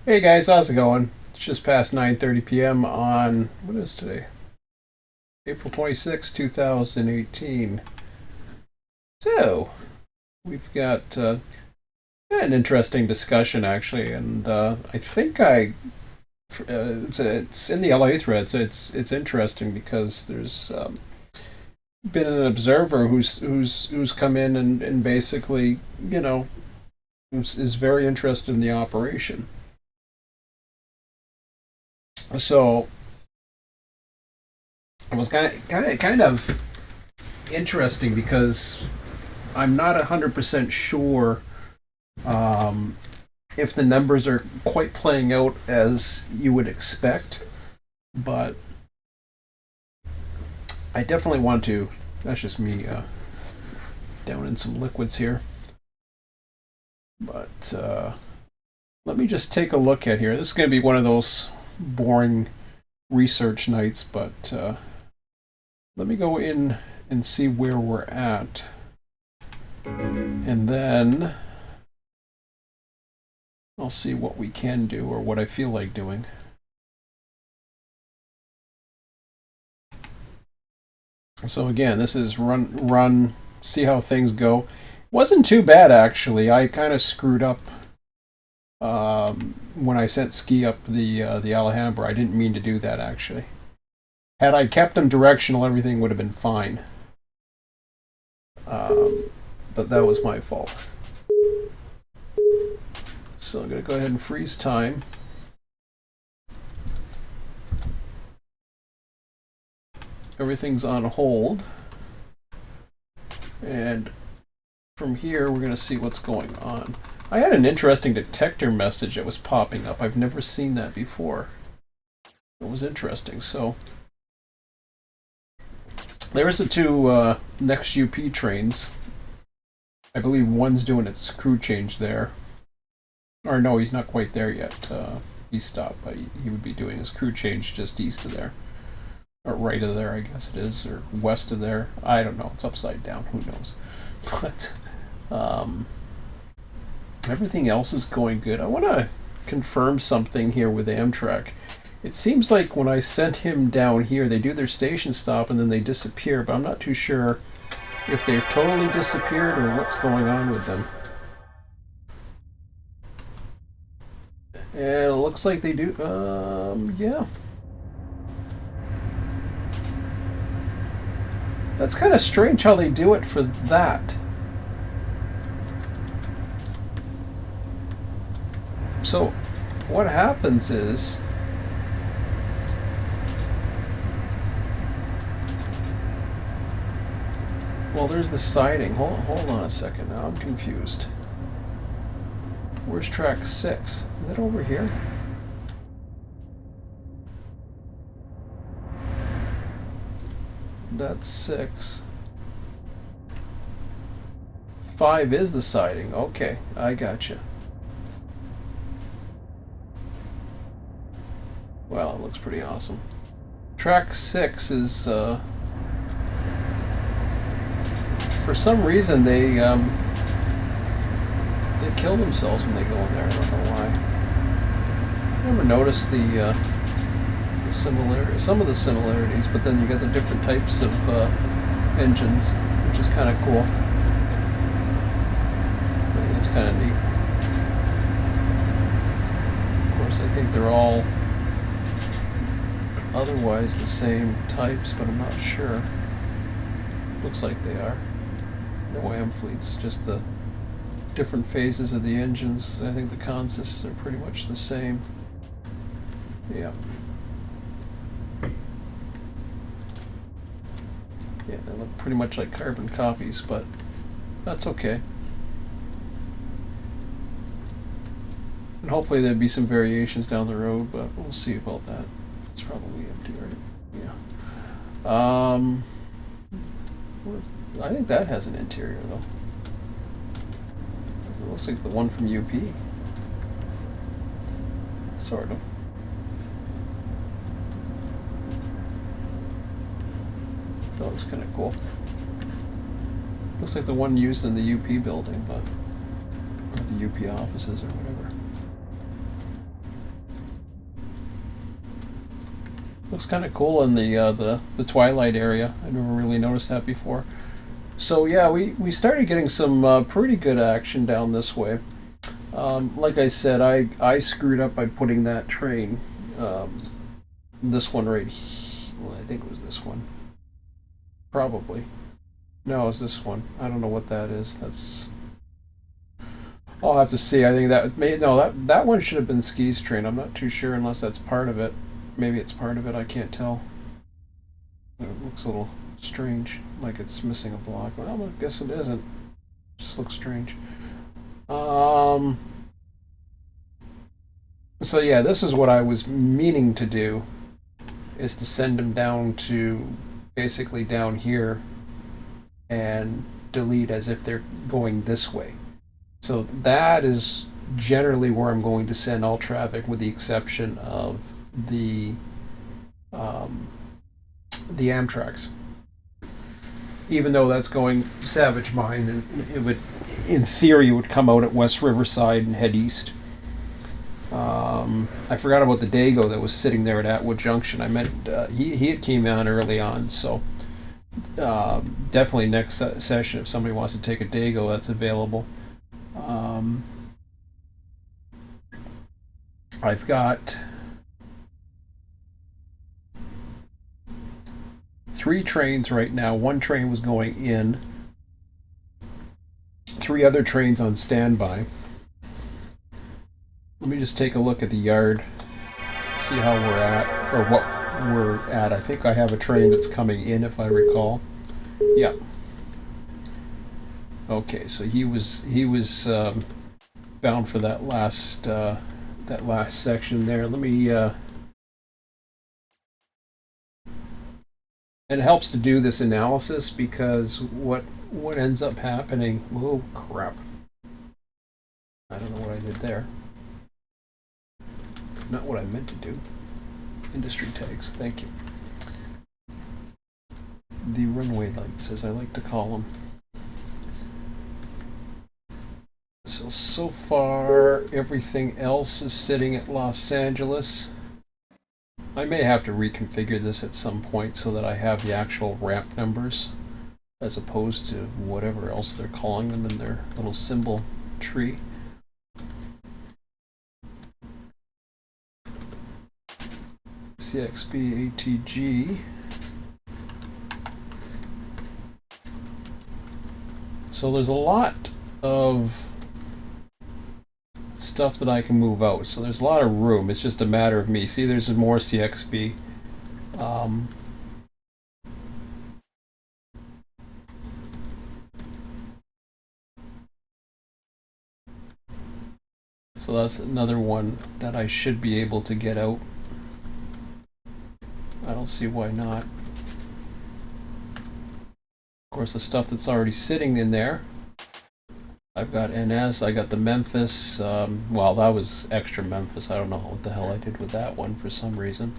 Hey guys, how's it going? It's just past 9:30 p.m. on what is today? April 26, 2018. So, we've got an interesting discussion actually, and I think it's in the LA thread, so it's interesting because there's been an observer who's come in and basically, is very interested in the operation. So, it was kind of interesting because I'm not 100% sure um, if the numbers are quite playing out as you would expect, but I definitely want to. That's just me down in some liquids here. But let me just take a look at here. This is going to be one of those boring research nights, but let me go in and see where we're at. And then I'll see what we can do or what I feel like doing. So again, this is run, see how things go. Wasn't too bad actually. I kind of screwed up when I sent Ski up the Alhambra. I didn't mean to do that actually. Had I kept him directional, everything would have been fine. But that was my fault. So I'm gonna go ahead and freeze time. Everything's on hold. And from here, we're going to see what's going on. I had an interesting detector message that was popping up. I've never seen that before. It was interesting. So, there's the two next UP trains. I believe one's doing its crew change there. Or no, he's not quite there yet. He stopped, but he would be doing his crew change just east of there. Or right of there, I guess it is, or west of there. I don't know. It's upside down. Who knows? But everything else is going good. I want to confirm something here with Amtrak. It seems like when I sent him down here, they do their station stop and then they disappear, but I'm not too sure if they've totally disappeared or what's going on with them. And it looks like they do. Yeah. That's kind of strange how they do it for that. So, what happens is. Well, there's the siding. Hold on a second. Now I'm confused. Where's track 6? Is that over here? That's 6. 5 is the siding. Okay, I gotcha. Well, it looks pretty awesome. Track 6 is, for some reason, they kill themselves when they go in there. I don't know why. I never noticed the similarity, some of the similarities, but then you get the different types of engines, which is kind of cool. I think that's kind of neat. Of course, I think they're all otherwise the same types, but I'm not sure. Looks like they are. No AM fleets, just the different phases of the engines. I think the consists are pretty much the same. Yeah. Yeah, they look pretty much like carbon copies, but that's okay. And hopefully there'll be some variations down the road, but we'll see about that. It's probably empty, right? Yeah. I think that has an interior, though. It looks like the one from UP. Sort of. That looks kind of cool. Looks like the one used in the UP building, but or the UP offices or whatever. Looks kind of cool in the twilight area. I never really noticed that before. So yeah, we started getting some pretty good action down this way. Like I said, I screwed up by putting that train, this one right here. Well, I think it was this one. Probably. No, it was this one. I don't know what that is. That's. I'll have to see. I think that may no that one should have been Ski's train. I'm not too sure unless that's part of it. Maybe it's part of it. I can't tell. It looks a little strange, like it's missing a block. Well, I guess it isn't. It just looks strange. So yeah, this is what I was meaning to do, is to send them down to basically down here and delete as if they're going this way. So that is generally where I'm going to send all traffic, with the exception of the Amtrak's. Even though that's going Savage Mine, and it would, in theory, it would come out at West Riverside and head east. I forgot about the Dago that was sitting there at Atwood Junction. I meant he had came on early on, so definitely next session if somebody wants to take a Dago, that's available. I've got 3 trains right now. 1 train was going in, 3 other trains on standby. Let me just take a look at the yard, see how we're at, or what we're at. I think I have a train that's coming in, if I recall. Yeah. Okay, so he was bound for that last section there. Let me. It helps to do this analysis, because what ends up happening. Oh crap! I don't know what I did there. Not what I meant to do. Industry tags, thank you. The runway lights, as I like to call them. So far, everything else is sitting at Los Angeles. I may have to reconfigure this at some point so that I have the actual ramp numbers, as opposed to whatever else they're calling them in their little symbol tree. CXB ATG. So there's a lot of stuff that I can move out. So there's a lot of room. It's just a matter of me. See, there's more CXB. So that's another one that I should be able to get out. I don't see why not. Of course, the stuff that's already sitting in there. I've got NS, I got the Memphis. Well, that was extra Memphis. I don't know what the hell I did with that one for some reason.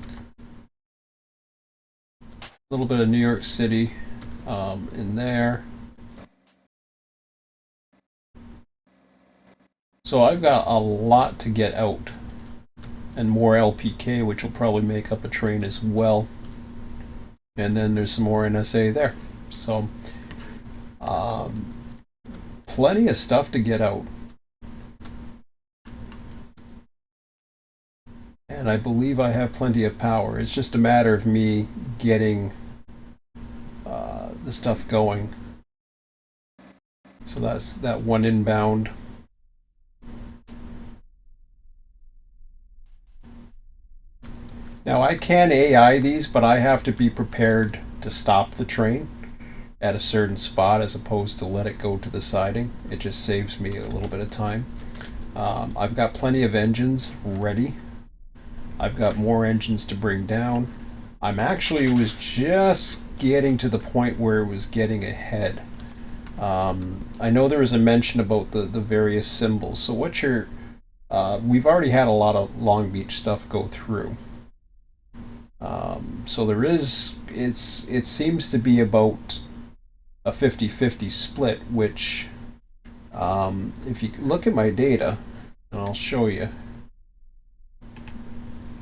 A little bit of New York City in there. So I've got a lot to get out. And more LPK, which will probably make up a train as well. And then there's some more NSA there. So, plenty of stuff to get out. And I believe I have plenty of power. It's just a matter of me getting the stuff going. So that's that one inbound. Now I can AI these, but I have to be prepared to stop the train at a certain spot as opposed to let it go to the siding. It just saves me a little bit of time. I've got plenty of engines ready. I've got more engines to bring down. I'm actually was just getting to the point where it was getting ahead. I know there was a mention about the various symbols. So what you're, we've already had a lot of Long Beach stuff go through. So there is, it seems to be about a 50-50 split, which if you look at my data, and I'll show you,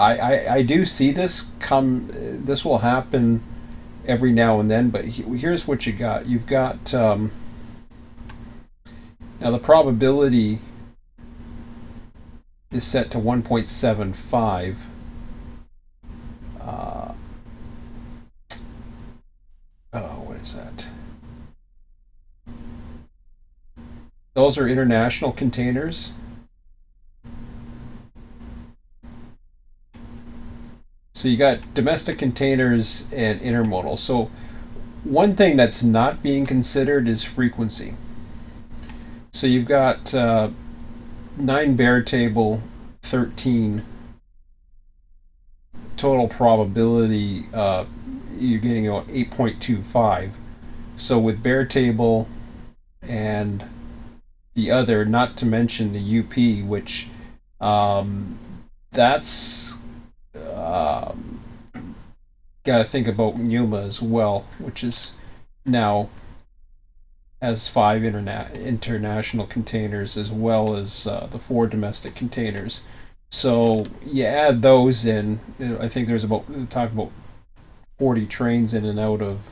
I do see this come. This will happen every now and then, but here's what you got. You've got now the probability is set to 1.75. What is that? Those are international containers. So you got domestic containers and intermodal. So one thing that's not being considered is frequency. So you've got 9 bear table, 13 total probability. You're getting 8.25. So with bear table and the other, not to mention the UP, which that's got to think about Yuma as well, which is now has 5 international containers as well as the 4 domestic containers. So you add those in. I think there's about 40 trains in and out of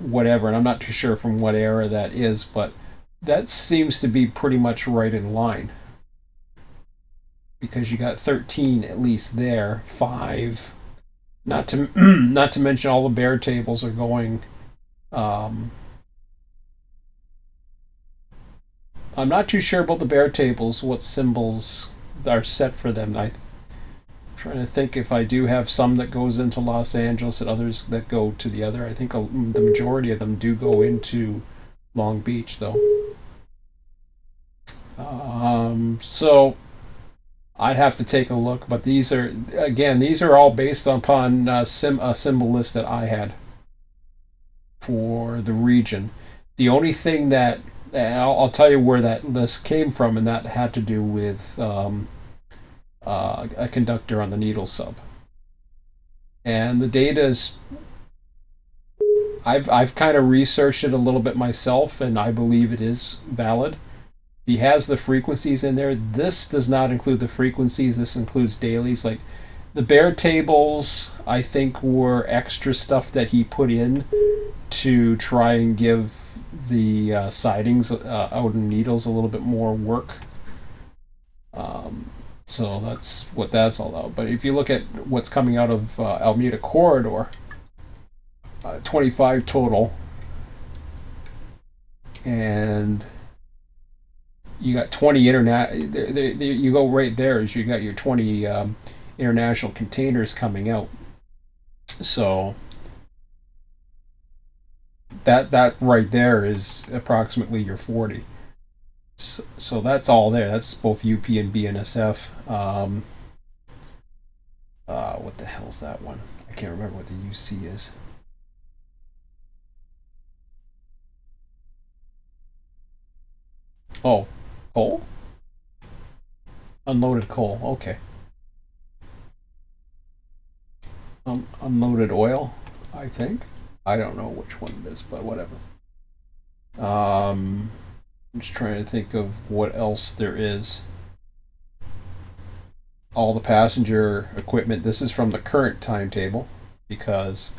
whatever, and I'm not too sure from what era that is, but that seems to be pretty much right in line, because you got 13 at least there, 5. Not to not to mention all the bear tables are going. I'm not too sure about the bear tables. What symbols are set for them? I'm trying to think if I do have some that goes into Los Angeles and others that go to the other. I think the majority of them do go into Long Beach, though. So I'd have to take a look, but these are all based upon a symbol list that I had for the region. The only thing that I'll tell you where that list came from, and that had to do with a conductor on the needle sub. And the data is, I've kind of researched it a little bit myself, and I believe it is valid. He has the frequencies in there. This does not include the frequencies. This includes dailies. Like the bear tables, I think, were extra stuff that he put in to try and give the sidings out in Needles a little bit more work. So that's what that's all about. But if you look at what's coming out of Alameda Corridor, 25 total, and you got 20 you go right there as you got your 20 international containers coming out. So that right there is approximately your 40. So that's all there. That's both UP and BNSF. What the hell's that one? I can't remember what the UC is. Oh, coal? Unloaded coal. Okay. Unloaded oil, I think. I don't know which one it is, but whatever. I'm just trying to think of what else there is. All the passenger equipment. This is from the current timetable, because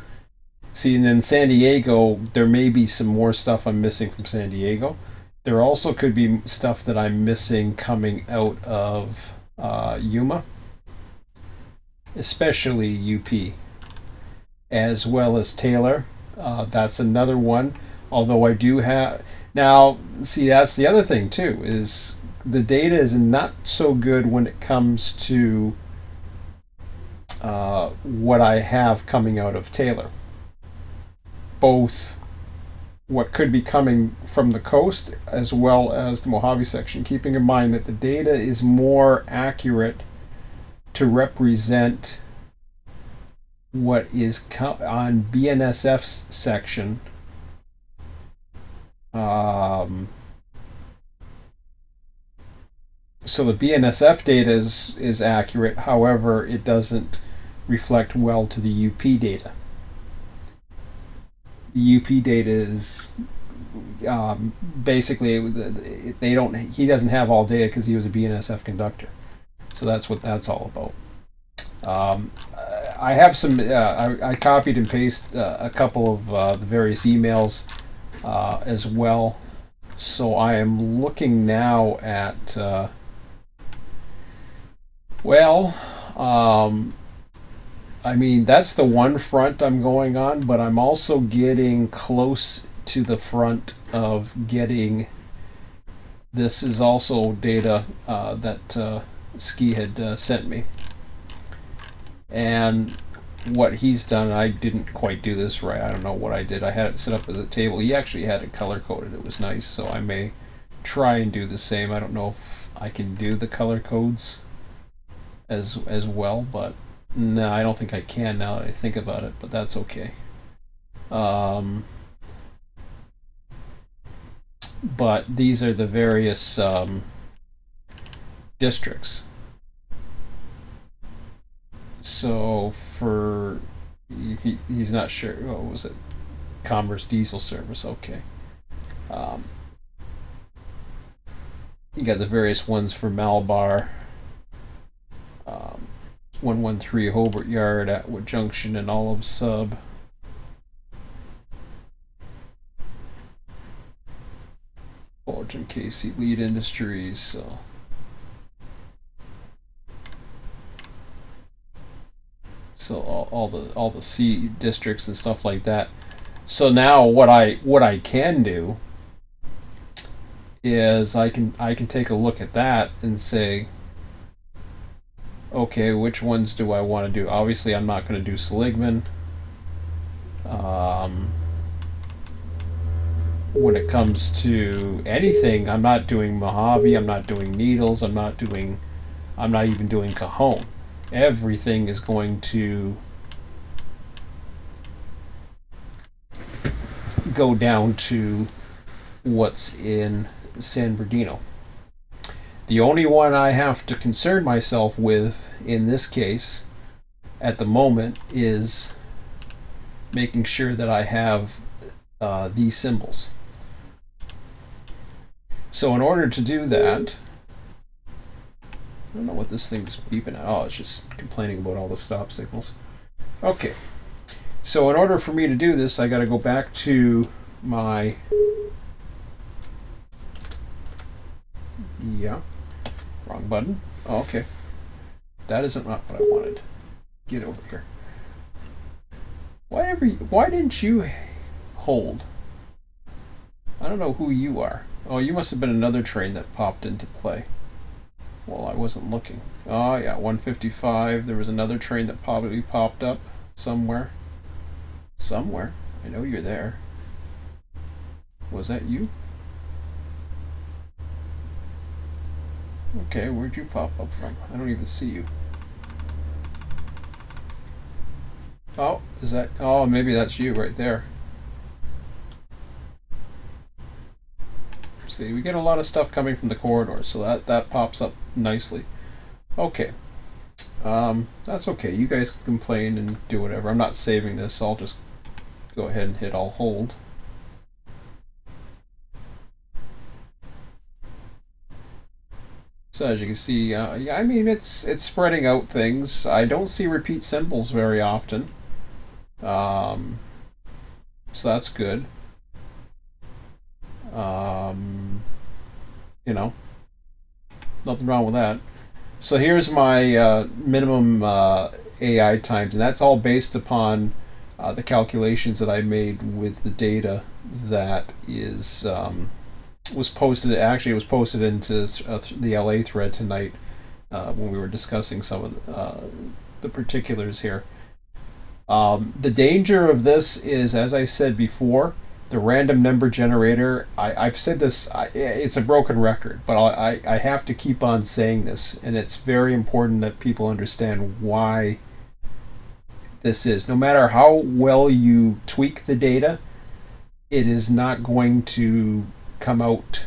see, and in San Diego, there may be some more stuff I'm missing from San Diego. There also could be stuff that I'm missing coming out of Yuma, especially UP, as well as Taylor. That's another one. Although I do have now, see, that's the other thing too, is the data is not so good when it comes to what I have coming out of Taylor. Both what could be coming from the coast as well as the Mojave section, keeping in mind that the data is more accurate to represent what is on BNSF's section. So the BNSF data is accurate, however, it doesn't reflect well to the UP data. The UP data is basically he doesn't have all data because he was a BNSF conductor. So that's what that's all about. I have some. I copied and pasted a couple of the various emails as well. So I am looking now at. Well, I mean, that's the one front I'm going on, but I'm also getting close to the front of getting. This is also data that Ski had sent me. And what he's done, I didn't quite do this right. I don't know what I did. I had it set up as a table. He actually had it color coded. It was nice, so I may try and do the same. I don't know if I can do the color codes as well, but no, I don't think I can now that I think about it, but that's okay. But these are the various districts. So for he's not sure. What was it? Commerce Diesel Service. Okay. You got the various ones for Malabar, 113 Hobart Yard, Atwood Junction, and Olive Sub. Fullerton Casey Lead Industries. So all the C districts and stuff like that. So now what I can do is I can take a look at that and say, okay, which ones do I want to do? Obviously, I'm not going to do Seligman. When it comes to anything, I'm not doing Mojave. I'm not doing Needles. I'm not even doing Cajon. Everything is going to go down to what's in San Bernardino. The only one I have to concern myself with in this case at the moment is making sure that I have these symbols. So in order to do that, I don't know what this thing's beeping at. Oh, it's just complaining about all the stop signals. Okay. So in order for me to do this, I got to go back to my... Yeah. Wrong button. Oh, okay. That isn't what I wanted. Get over here. Why didn't you hold? I don't know who you are. Oh, you must have been another train that popped into play. Well, I wasn't looking. Oh, yeah, 155. There was another train that probably popped up somewhere. Somewhere. I know you're there. Was that you? Okay, where'd you pop up from? I don't even see you. Oh, is that... Oh, maybe that's you right there. See, we get a lot of stuff coming from the corridor, so that pops up nicely. Okay. That's okay. You guys can complain and do whatever. I'm not saving this. I'll just go ahead and hit I'll hold. So as you can see, yeah, I mean, it's spreading out things. I don't see repeat symbols very often. So that's good. You know, nothing wrong with that. So here's my minimum AI times, and that's all based upon the calculations that I made with the data that is was posted. Actually, it was posted into the LA thread tonight when we were discussing some of the particulars here. The danger of this is, as I said before, the random number generator. I've said this, it's a broken record, but I have to keep on saying this, and it's very important that people understand why this is. No matter how well you tweak the data, it is not going to come out.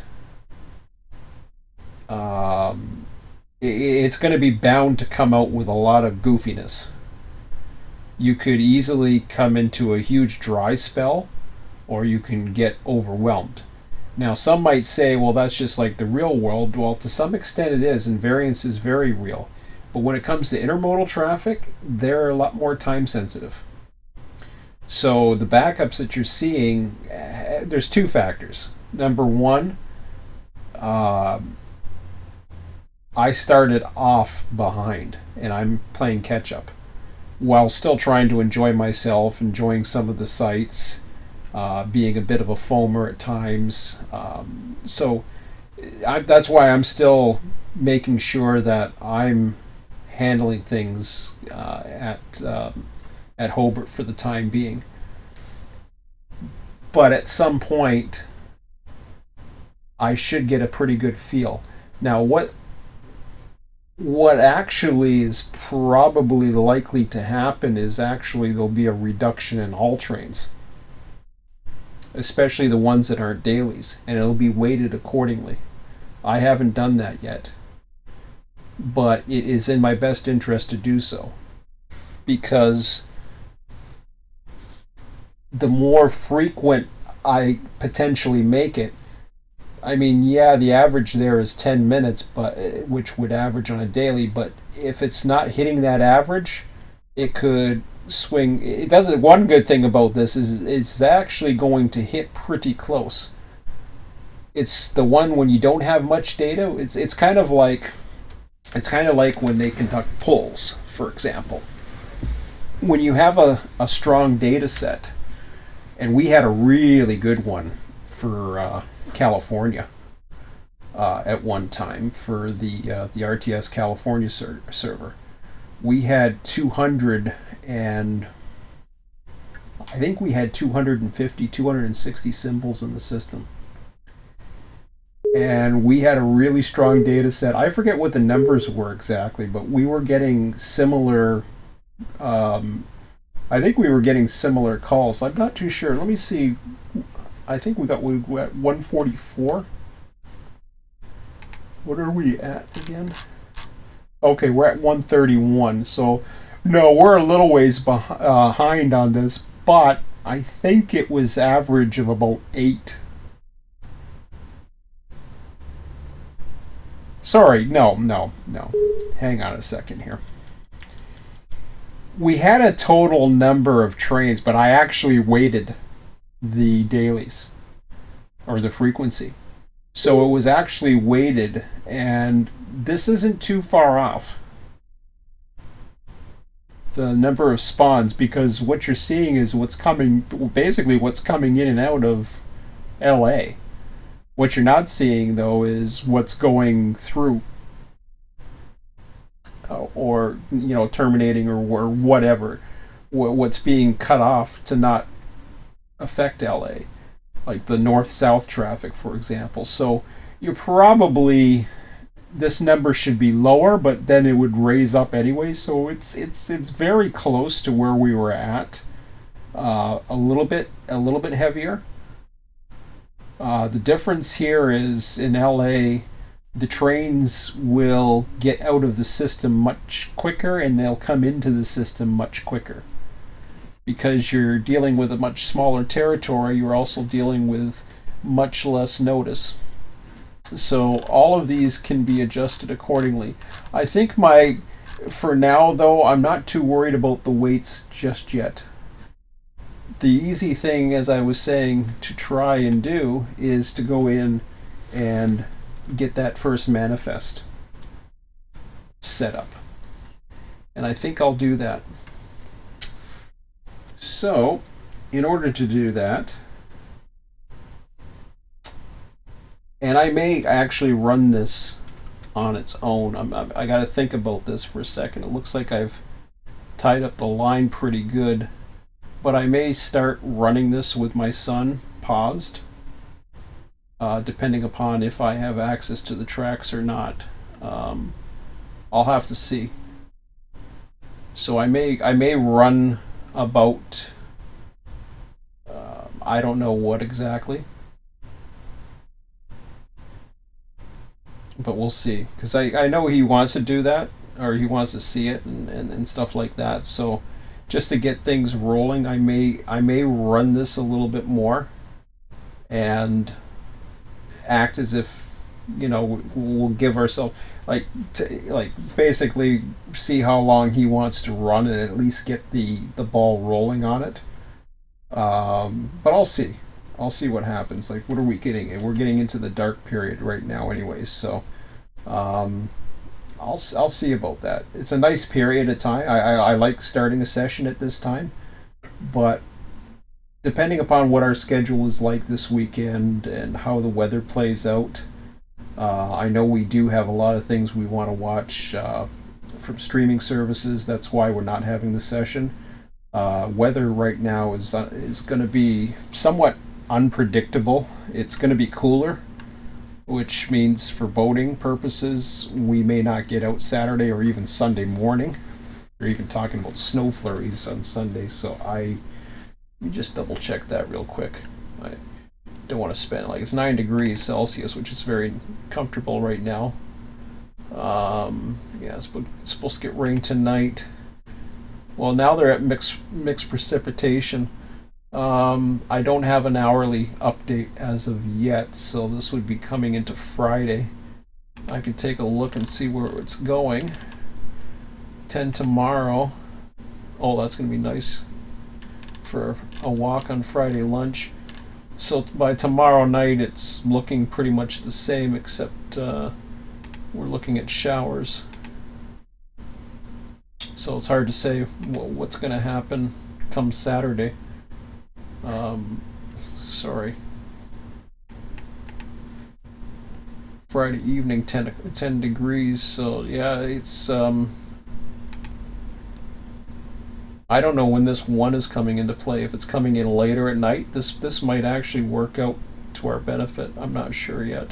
It's going to be bound to come out with a lot of goofiness. You could easily come into a huge dry spell, or you can get overwhelmed. Now, some might say, well, that's just like the real world. Well, to some extent it is, and variance is very real. But when it comes to intermodal traffic, they're a lot more time sensitive. So the backups that you're seeing, there's two factors. Number one, I started off behind and I'm playing catch up while still trying to enjoy myself, enjoying some of the sights, being a bit of a foamer at times. That's why I'm still making sure that I'm handling things at Hobart for the time being. But at some point, I should get a pretty good feel. Now, what actually is probably likely to happen is actually there'll be a reduction in all trains, especially the ones that aren't dailies, and it'll be weighted accordingly. I haven't done that yet, but it is in my best interest to do so, because the more frequent I potentially make it, I mean, yeah, the average there is 10 minutes, but which would average on a daily. But if it's not hitting that average, it could swing. It doesn't. One good thing about this is it's actually going to hit pretty close. It's the one when you don't have much data. It's kind of like when they conduct polls, for example. When you have a strong data set, and we had a really good one for California at one time for the RTS California server. We had 200 and I think we had 250, 260 symbols in the system. And we had a really strong data set. I forget what the numbers were exactly, but we were getting similar I think we were getting similar calls. I'm not too sure. Let me see. I think we got 144. What are we at again? Okay, we're at 131. So, no, we're a little ways behind on this, but I think it was average of about 8. Sorry, no. Hang on a second here. We had a total number of trains, but I actually weighted the dailies or the frequency. So it was actually weighted, and this isn't too far off the number of spawns, because what you're seeing is what's coming in and out of LA. What you're not seeing though is what's going through or terminating or whatever, what's being cut off to not affect LA, like the north-south traffic, for example. So you're probably, this number should be lower, but then it would raise up anyway. So it's very close to where we were at. A little bit heavier. The difference here is in LA, the trains will get out of the system much quicker and they'll come into the system much quicker. Because you're dealing with a much smaller territory, you're also dealing with much less notice. So all of these can be adjusted accordingly. I think for now though, I'm not too worried about the weights just yet. The easy thing, as I was saying, to try and do is to go in and get that first manifest set up. And I think I'll do that. So, in order to do that, and I may actually run this on its own. I got to think about this for a second. It looks like I've tied up the line pretty good, but I may start running this with my son paused, depending upon if I have access to the tracks or not. I'll have to see. So I may run about I don't know what exactly, but we'll see, because I know he wants to do that, or he wants to see it and stuff like that. So just to get things rolling, I may run this a little bit more and act as if we'll give ourselves like basically see how long he wants to run and at least get the ball rolling on it. But I'll see what happens. Like, what are we getting? We're getting into the dark period right now, anyways. So, um, I'll see about that. It's a nice period of time. I like starting a session at this time, but depending upon what our schedule is like this weekend and how the weather plays out, I know we do have a lot of things we want to watch from streaming services. That's why we're not having the session. Weather right now is going to be somewhat unpredictable. It's going to be cooler, which means for boating purposes, we may not get out Saturday or even Sunday morning. We're even talking about snow flurries on Sunday. So let me just double check that real quick. I don't want to spend it's 9 degrees Celsius, which is very comfortable right now. Yeah, it's supposed to get rain tonight. Well, now they're at mixed precipitation. I don't have an hourly update as of yet, so this would be coming into Friday. I can take a look and see where it's going. 10 tomorrow. Oh, that's going to be nice for a walk on Friday lunch. So by tomorrow night, it's looking pretty much the same, except we're looking at showers. So it's hard to say what's going to happen come Saturday. Sorry. Friday evening, 10 degrees. So yeah, it's I don't know when this one is coming into play. If it's coming in later at night, this might actually work out to our benefit. I'm not sure yet,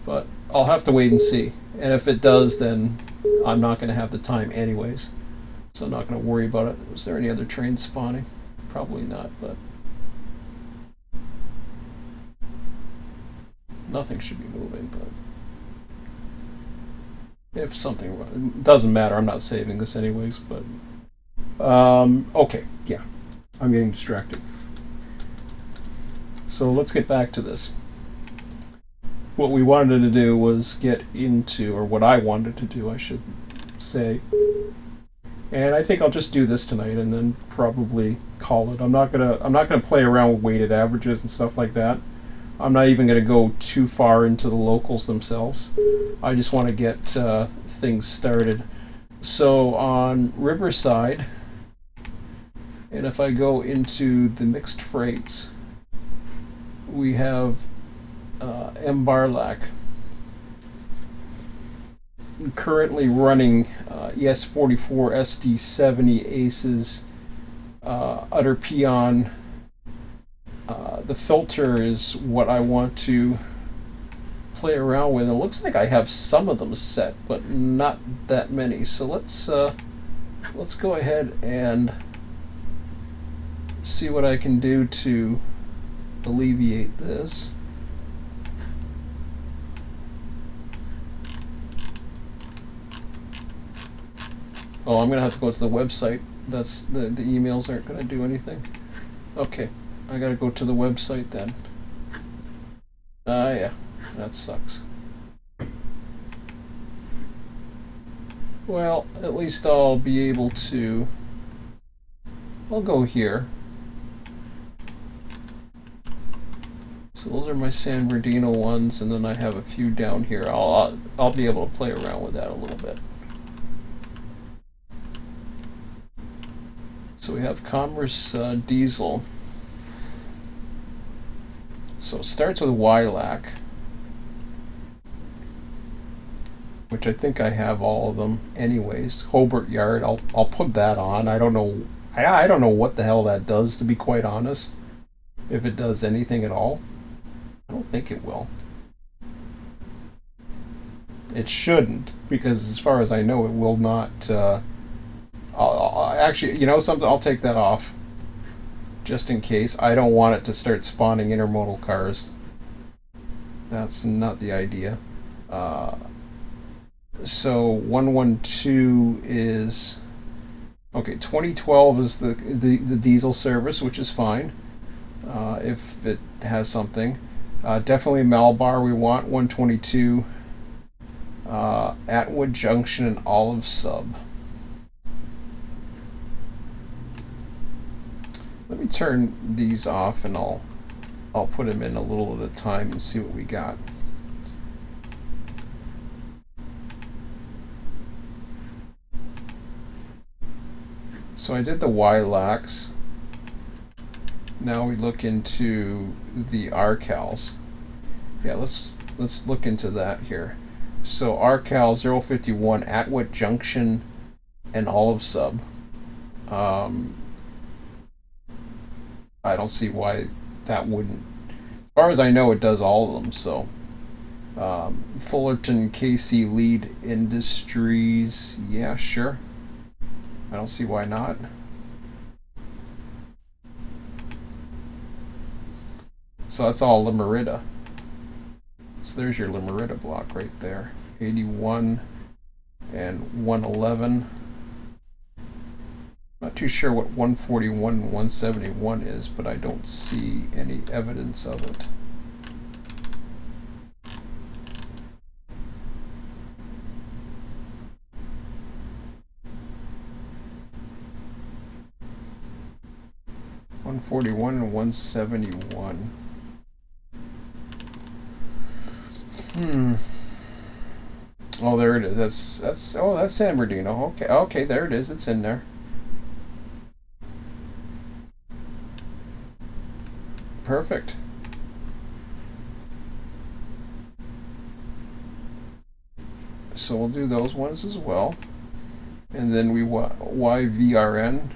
but I'll have to wait and see. And if it does, then I'm not going to have the time anyways, so I'm not going to worry about it. Was there any other trains spawning? Probably not, but nothing should be moving. But if something, it doesn't matter. I'm not saving this anyways. But okay, yeah, I'm getting distracted. So let's get back to this. What we wanted to do was get into, or what I wanted to do, I should say. And I think I'll just do this tonight and then probably call it. I'm not gonna play around with weighted averages and stuff like that. I'm not even gonna go too far into the locals themselves. I just want to get things started. So on Riverside, and if I go into the mixed freights, we have M. Barlack currently running ES44 SD70 Aces, Utter Peon. The filter is what I want to play around with. It looks like I have some of them set, but not that many. So let's go ahead and see what I can do to alleviate this. Oh, I'm gonna have to go to the website. That's the emails aren't gonna do anything. Okay, I gotta go to the website then. Yeah, that sucks. Well, at least I'll be able to. I'll go here. So those are my San Bernardino ones, and then I have a few down here. I'll be able to play around with that a little bit. So we have Commerce Diesel. So it starts with Wylac, which I think I have all of them anyways. Hobart Yard, I'll put that on. I don't know what the hell that does, to be quite honest. If it does anything at all. I don't think it will. It shouldn't, because as far as I know, it will not. I'll actually, something, I'll take that off, just in case. I don't want it to start spawning intermodal cars. That's not the idea. So 112 is okay. 2012 is the diesel service, which is fine if it has something. Definitely Malbar. We want 122. Atwood Junction and Olive Sub. Let me turn these off and I'll put them in a little at a time and see what we got. So I did the Y-lax. Now we look into the RCals. Yeah, let's look into that here. So RCal 051 Atwood Junction and Olive Sub. I don't see why that wouldn't. As far as I know, it does all of them. So Fullerton KC Lead Industries. Yeah, sure. I don't see why not. So that's all Limerita. So there's your Limerita block right there. 81 and 111. Not too sure what 141 and 171 is, but I don't see any evidence of it. .141 and 171. Oh, there it is. That's San Bernardino. Okay, there it is. It's in there. Perfect. So we'll do those ones as well. And then we YVRN.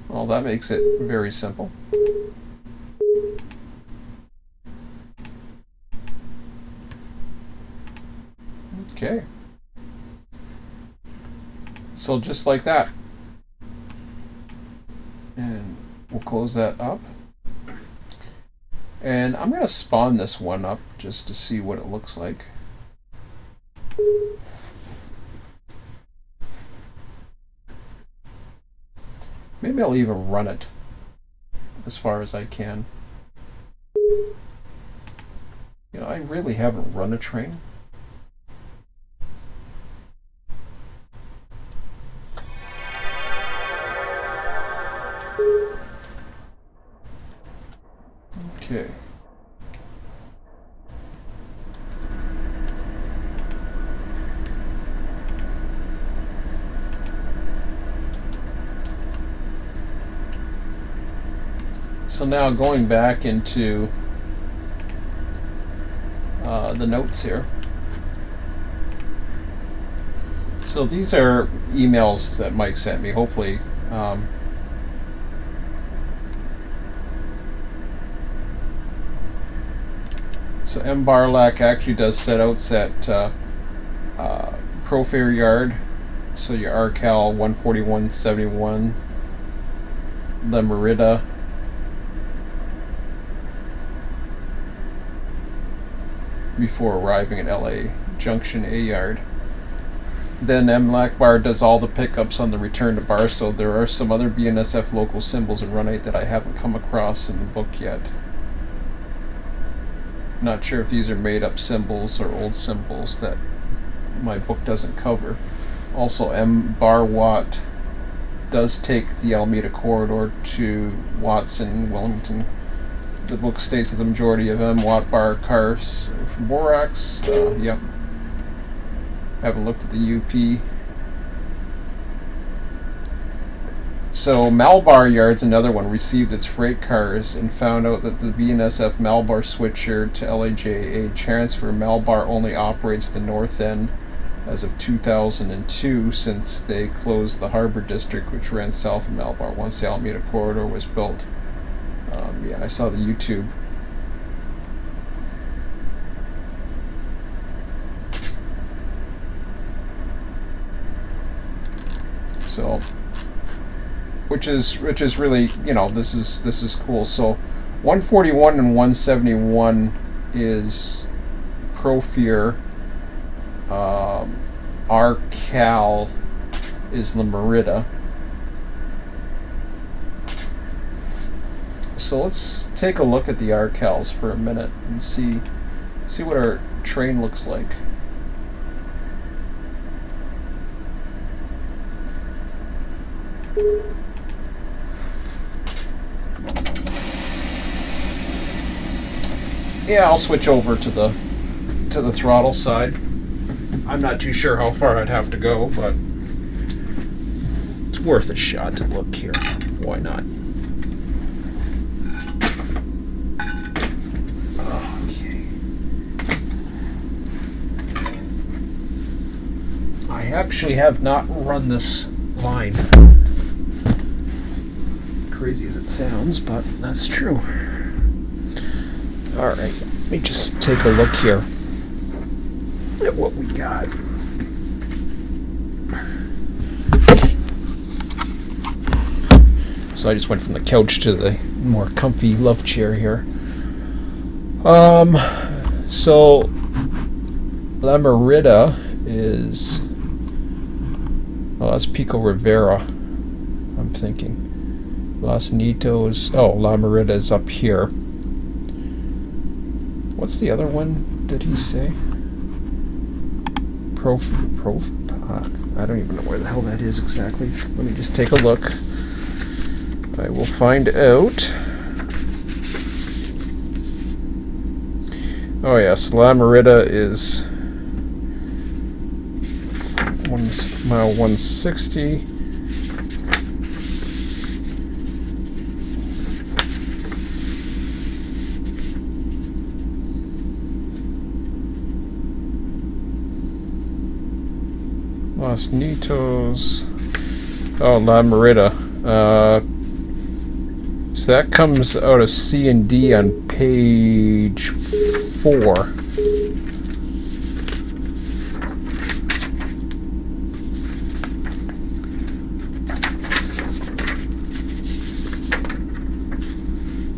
Well, that makes it very simple. Okay. So just like that. And we'll close that up. And I'm going to spawn this one up just to see what it looks like. Maybe I'll even run it as far as I can. You know, I really haven't run a train. Okay. So now going back into the notes here. So these are emails that Mike sent me. Hopefully, so M. Barlack actually does set outs at Pro Fair Yard. So your RCal 14171, Limerita. Before arriving at LA Junction A Yard. Then MLAC Bar does all the pickups on the return to bar, so there are some other BNSF local symbols in Run8 that I haven't come across in the book yet. Not sure if these are made up symbols or old symbols that my book doesn't cover. Also, M. Bar Watt does take the Alameda corridor to Watson, Wilmington. The book states that the majority of M. Watt Bar cars are from Borax. Yep. Haven't looked at the UP. So Malbar Yard's another one, received its freight cars and found out that the BNSF Malbar switcher to LAJA transfer Malbar only operates the north end as of 2002, since they closed the Harbor District, which ran south of Malbar once the Alameda corridor was built. Yeah, I saw the YouTube. So, which is really, you know, this is cool. So, 141 and 171 is Profear. RCal is the Merida. So let's take a look at the RCals for a minute and see what our train looks like. Yeah, I'll switch over to the throttle side. I'm not too sure how far I'd have to go, but it's worth a shot to look here. Why not? Okay. I actually have not run this line. Crazy as it sounds, but that's true. Alright, let me just take a look here at what we got. So I just went from the couch to the more comfy love chair here. So La Merida is, oh, that's Pico Rivera, I'm thinking. Los Nitos, oh, La Merida is up here. What's the other one, did he say? I don't even know where the hell that is exactly. Let me just take a look. I will find out. Oh yes, La Merida is mile 160. Los Nitos. Oh, La Merida. So that comes out of C&D on page 4.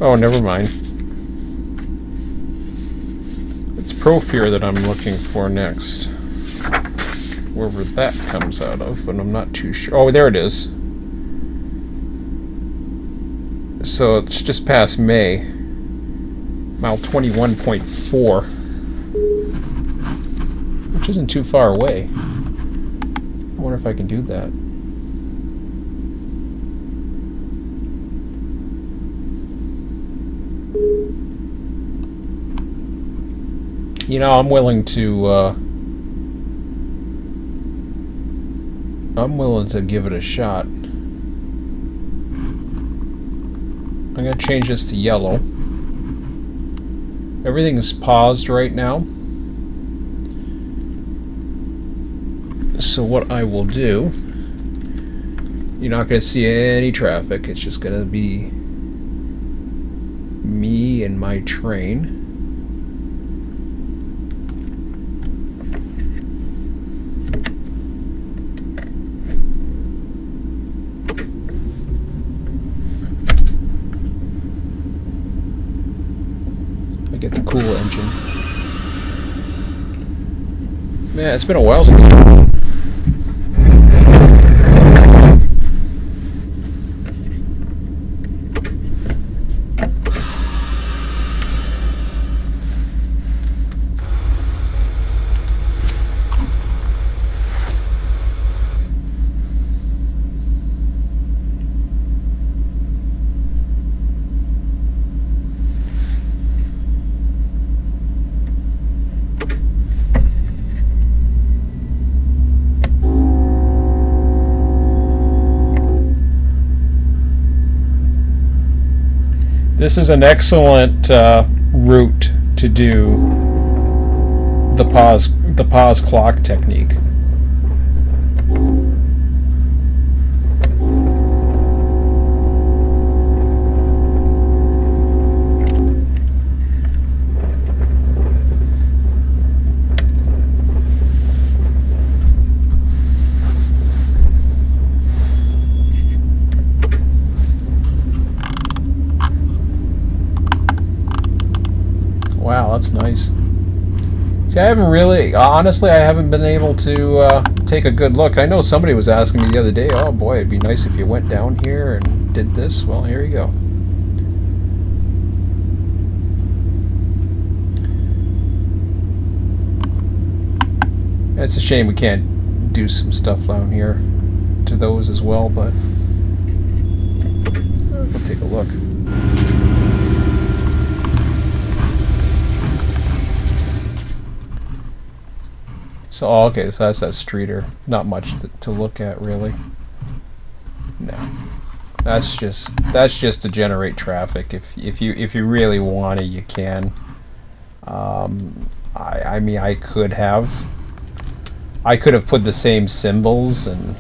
Oh, never mind. It's Profear that I'm looking for next. Wherever that comes out of, but I'm not too sure. Oh, there it is. So it's just past May. Mile 21.4. Which isn't too far away. I wonder if I can do that. You know, I'm willing to give it a shot. I'm going to change this to yellow. Everything's paused right now. So what I will do, you're not going to see any traffic. It's just going to be me and my train. Get the cool engine. Man, it's been a while since this is an excellent route to do the pause clock technique. Wow, that's nice. See, I haven't really, honestly, I haven't been able to take a good look. I know somebody was asking me the other day, oh boy, it'd be nice if you went down here and did this. Well, here you go. It's a shame we can't do some stuff down here to those as well, but we'll take a look. So, oh, okay, so that's that streeter. Not much to look at, really. No, that's just to generate traffic. If you really want to, you can. I mean, I could have put the same symbols, and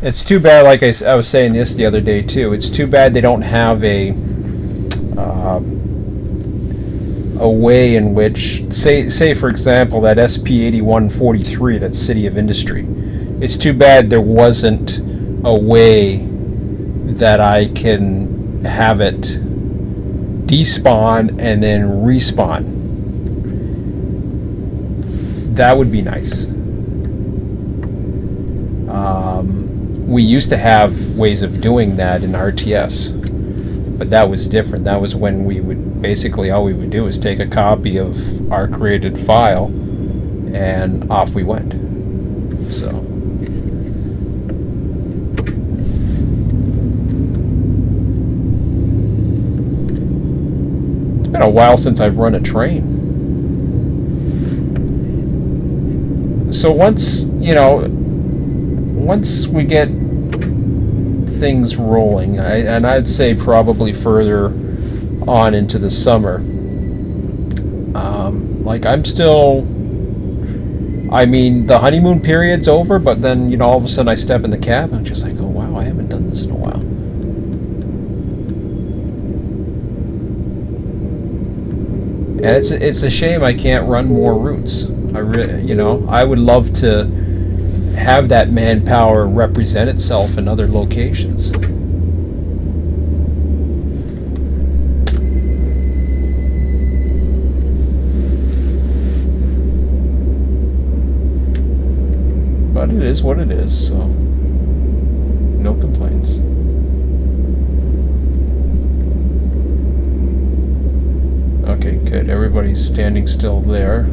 it's too bad. Like I was saying this the other day too. It's too bad they don't have a way in which, say for example, that SP8143, that City of Industry. It's too bad there wasn't a way that I can have it despawn and then respawn. That would be nice. We used to have ways of doing that in RTS, but that was different. That was when we would basically, all we would do is take a copy of our created file and off we went. So it's been a while since I've run a train. So once we get things rolling, and I'd say probably further on into the summer, like I'm still, I mean, the honeymoon period's over, but then, all of a sudden I step in the cab and I'm just like, oh wow, I haven't done this in a while. And it's a shame I can't run more routes. I would love to have that manpower represent itself in other locations. But it is what it is, so no complaints. Okay, good. Everybody's standing still there.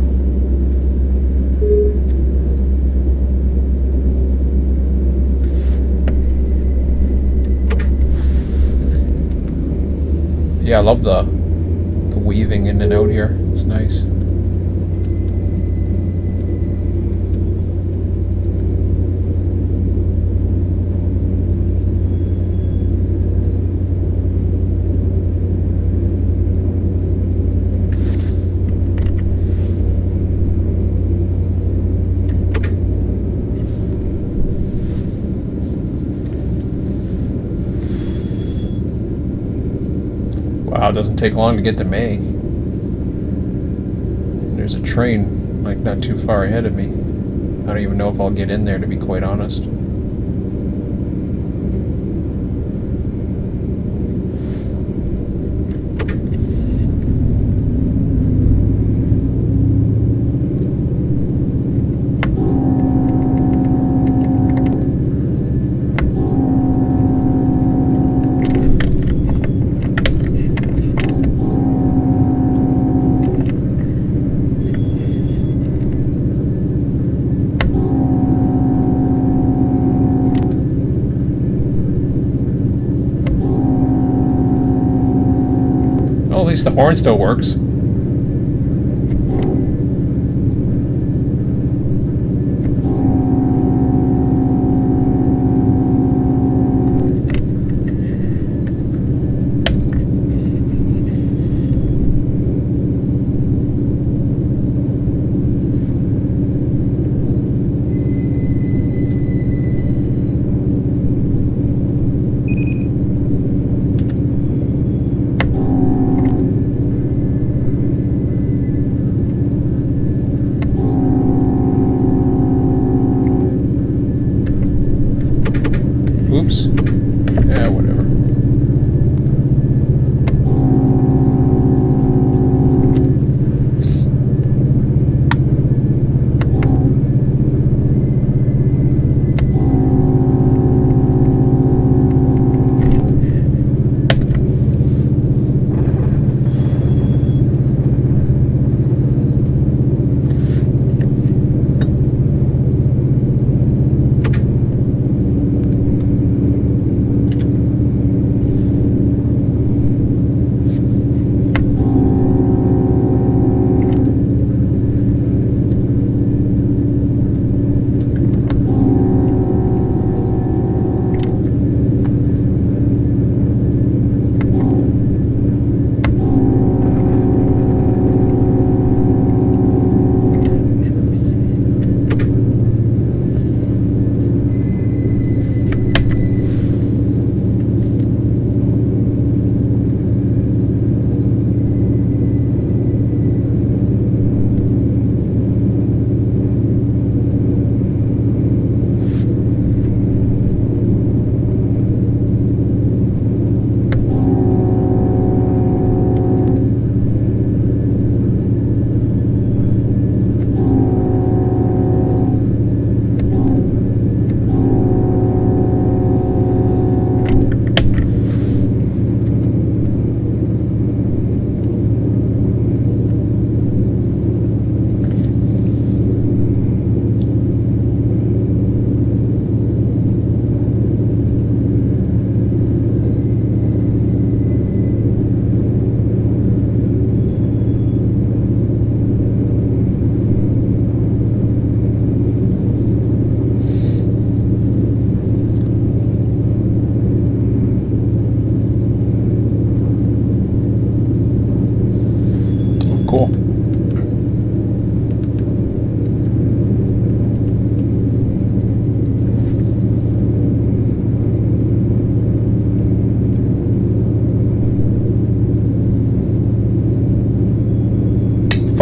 Yeah, I love the weaving in and out here. It's nice. Wow, it doesn't take long to get to May. There's a train, like, not too far ahead of me. I don't even know if I'll get in there, to be quite honest. At least the horn still works.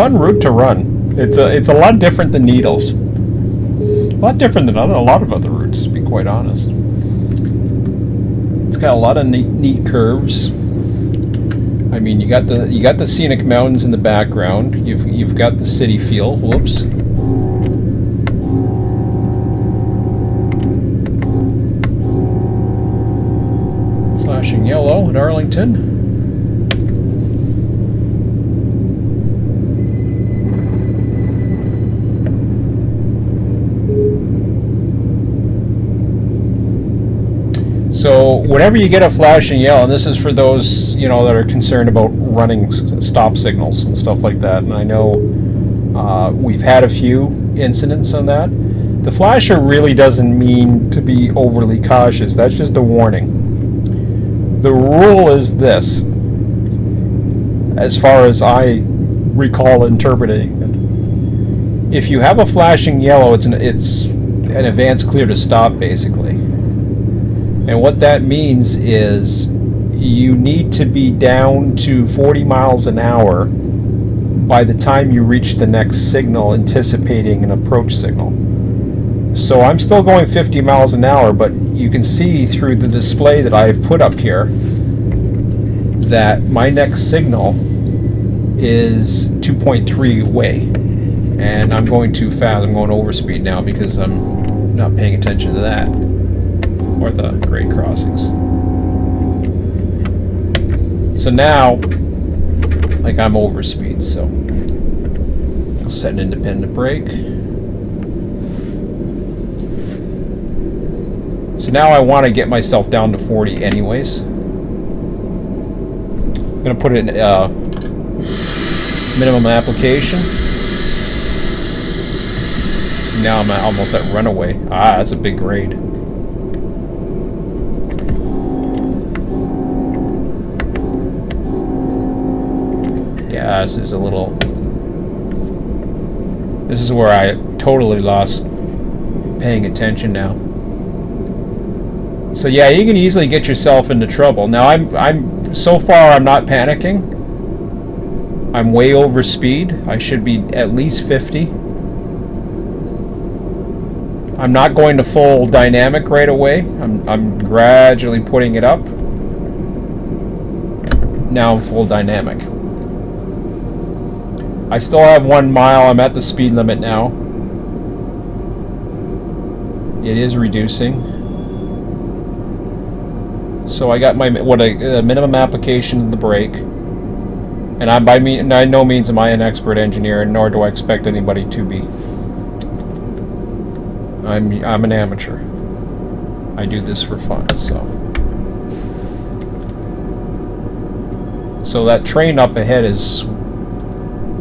fun route to run. It's a lot different than Needles. A lot different than a lot of other routes, to be quite honest. It's got a lot of neat curves. I mean, you got the scenic mountains in the background. You've got the city feel. Whoops. Flashing yellow at Arlington. So whenever you get a flashing yellow, and this is for those, you know, that are concerned about running stop signals and stuff like that, and I know we've had a few incidents on that. The flasher really doesn't mean to be overly cautious. That's just a warning. The rule is this, as far as I recall interpreting it. If you have a flashing yellow, it's an advance clear to stop, basically. And what that means is you need to be down to 40 miles an hour by the time you reach the next signal, anticipating an approach signal. So I'm still going 50 miles an hour, but you can see through the display that I've put up here that my next signal is 2.3 away. And I'm going too fast. I'm going over speed now because I'm not paying attention to that. Or the grade crossings. So now, like, I'm over speed, so I'll set an independent brake. So now I want to get myself down to 40 anyways. I'm going to put it in minimum application. So now I'm almost at runaway. Ah, that's a big grade. Yeah, this is where I totally lost paying attention now. So yeah, you can easily get yourself into trouble. Now I'm so far I'm not panicking. I'm way over speed. I should be at least 50. I'm not going to full dynamic right away. I'm gradually putting it up. Now I'm full dynamic. I still have 1 mile. I'm at the speed limit now. It is reducing. So I got my minimum application of the brake. And by no means am I an expert engineer, nor do I expect anybody to be. I'm an amateur. I do this for fun, so that train up ahead is,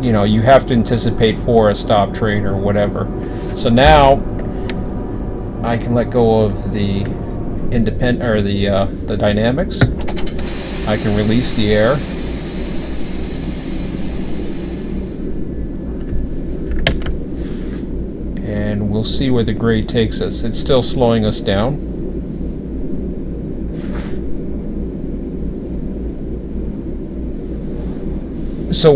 you know, you have to anticipate for a stop train or whatever. So now I can let go of the independent or the dynamics. I can release the air. And we'll see where the grade takes us. It's still slowing us down. So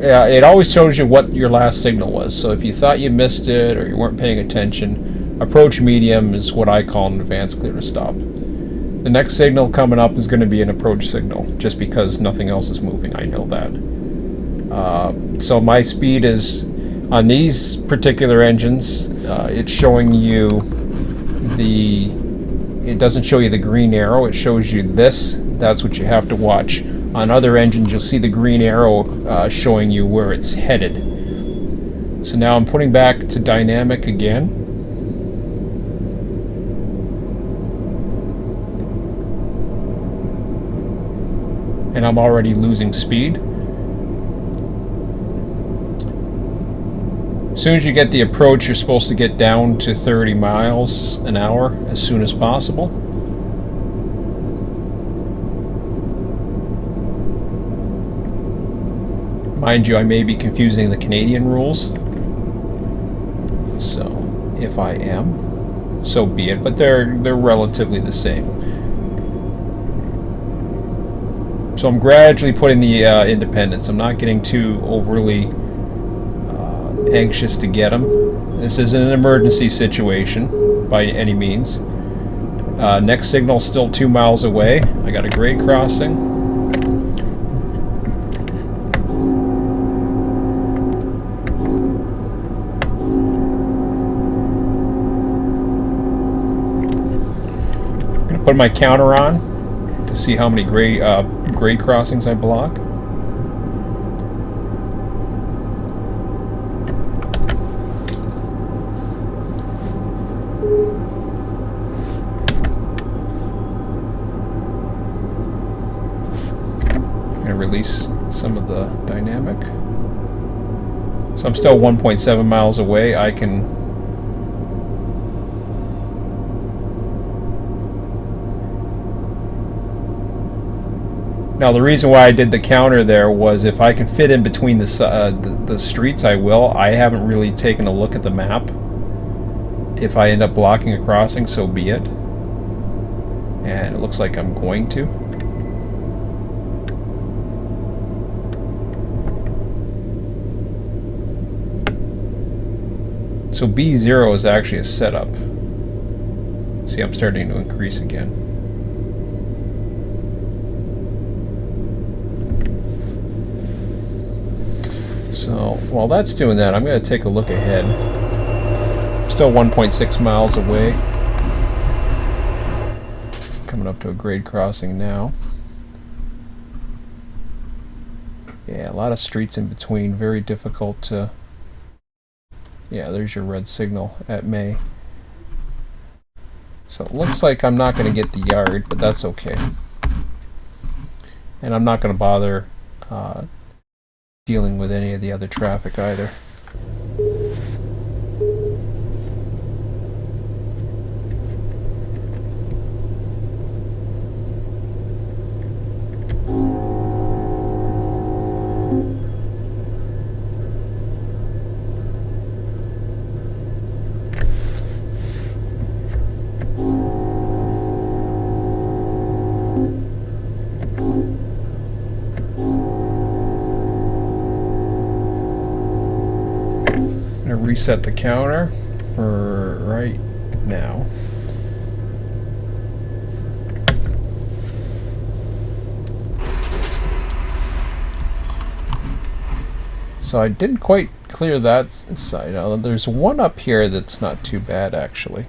it always shows you what your last signal was. So if you thought you missed it or you weren't paying attention, approach medium is what I call an advance clear to stop. The next signal coming up is going to be an approach signal, just because nothing else is moving. I know that. So my speed is, on these particular engines, it's showing you it doesn't show you the green arrow, it shows you this. That's what you have to watch. On other engines, you'll see the green arrow showing you where it's headed. So now I'm putting back to dynamic again. And I'm already losing speed. As soon as you get the approach, you're supposed to get down to 30 miles an hour as soon as possible. Mind you, I may be confusing the Canadian rules. So, if I am, so be it. But they're relatively the same. So I'm gradually putting the independence. I'm not getting too overly anxious to get him. This isn't an emergency situation by any means. Next signal still 2 miles away. I got a grade crossing. Put my counter on to see how many grade crossings I block. I'm going to release some of the dynamic. So I'm still 1.7 miles away. I can Now the reason why I did the counter there was if I can fit in between the streets, I will. I haven't really taken a look at the map. If I end up blocking a crossing, so be it. And it looks like I'm going to. So B0 is actually a setup. See, I'm starting to increase again. So, while that's doing that, I'm going to take a look ahead. I'm still 1.6 miles away. Coming up to a grade crossing now. Yeah, a lot of streets in between, very difficult to... Yeah, there's your red signal at May. So it looks like I'm not going to get the yard, but that's okay. And I'm not going to bother dealing with any of the other traffic either. Reset the counter for right now. So I didn't quite clear that side. There's one up here that's not too bad actually.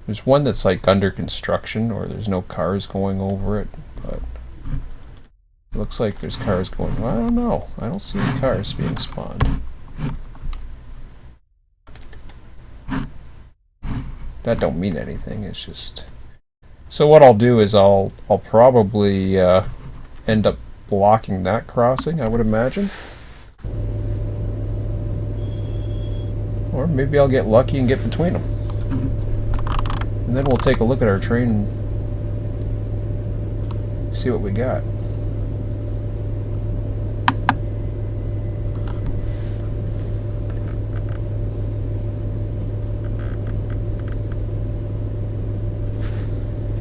There's one that's like under construction or there's no cars going over it, but looks like there's cars going. Well, I don't know. I don't see any cars being spawned. That don't mean anything. It's just. So what I'll do is I'll probably end up blocking that crossing, I would imagine. Or maybe I'll get lucky and get between them. And then we'll take a look at our train and see what we got.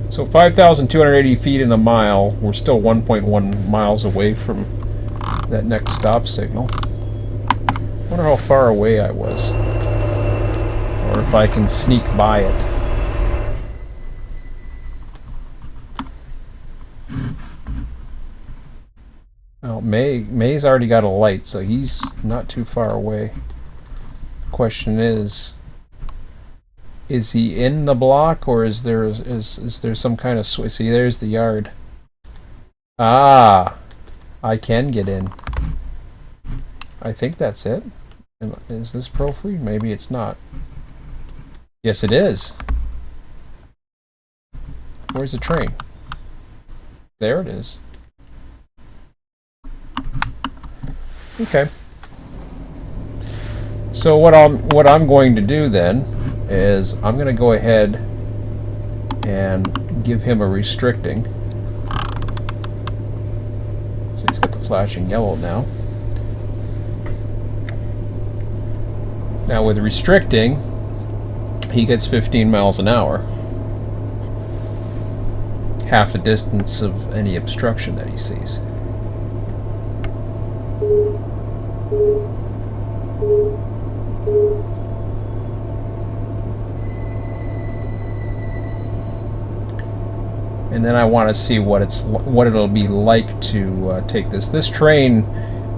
So 5,280 feet in a mile. We're still 1.1 miles away from that next stop signal. I wonder how far away I was. Or if I can sneak by it. Oh, May's already got a light, so he's not too far away. Question is he in the block, or is there some kind of switch? See, there's the yard. Ah, I can get in. I think that's it. Is this pro free? Maybe it's not. Yes, it is. Where's the train? There it is. Okay. So what I'm going to do then is I'm going to go ahead and give him a restricting. So he's got the flashing yellow now. Now with restricting, he gets 15 miles an hour. Half the distance of any obstruction that he sees. And then I want to see what it'll be like to take this. This train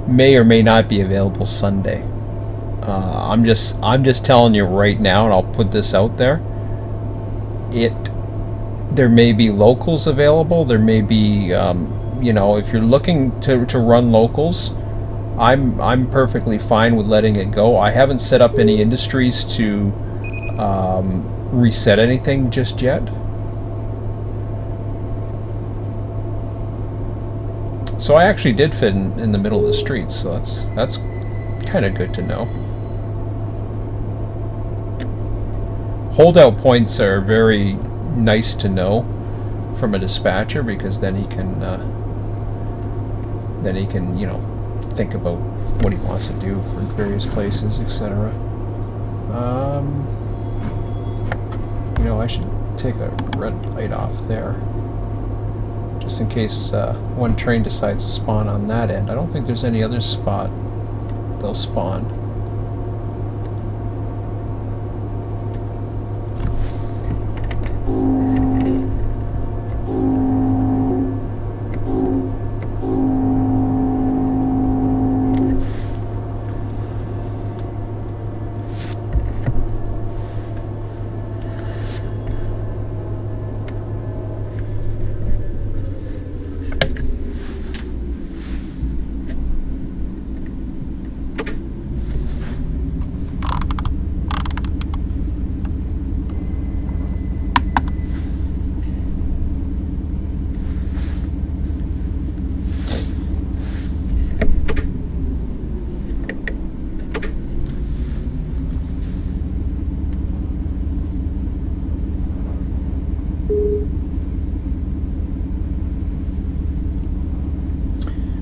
may or may not be available Sunday. I'm just telling you right now, and I'll put this out there. There may be locals available. There may be, you know, if you're looking to run locals, I'm perfectly fine with letting it go. I haven't set up any industries to reset anything just yet. So I actually did fit in the middle of the street, so that's kind of good to know. Holdout points are very nice to know from a dispatcher, because then he can you know, think about what he wants to do for various places, etc. You know, I should take a red light off there, just in case one train decides to spawn on that end. I don't think there's any other spot they'll spawn.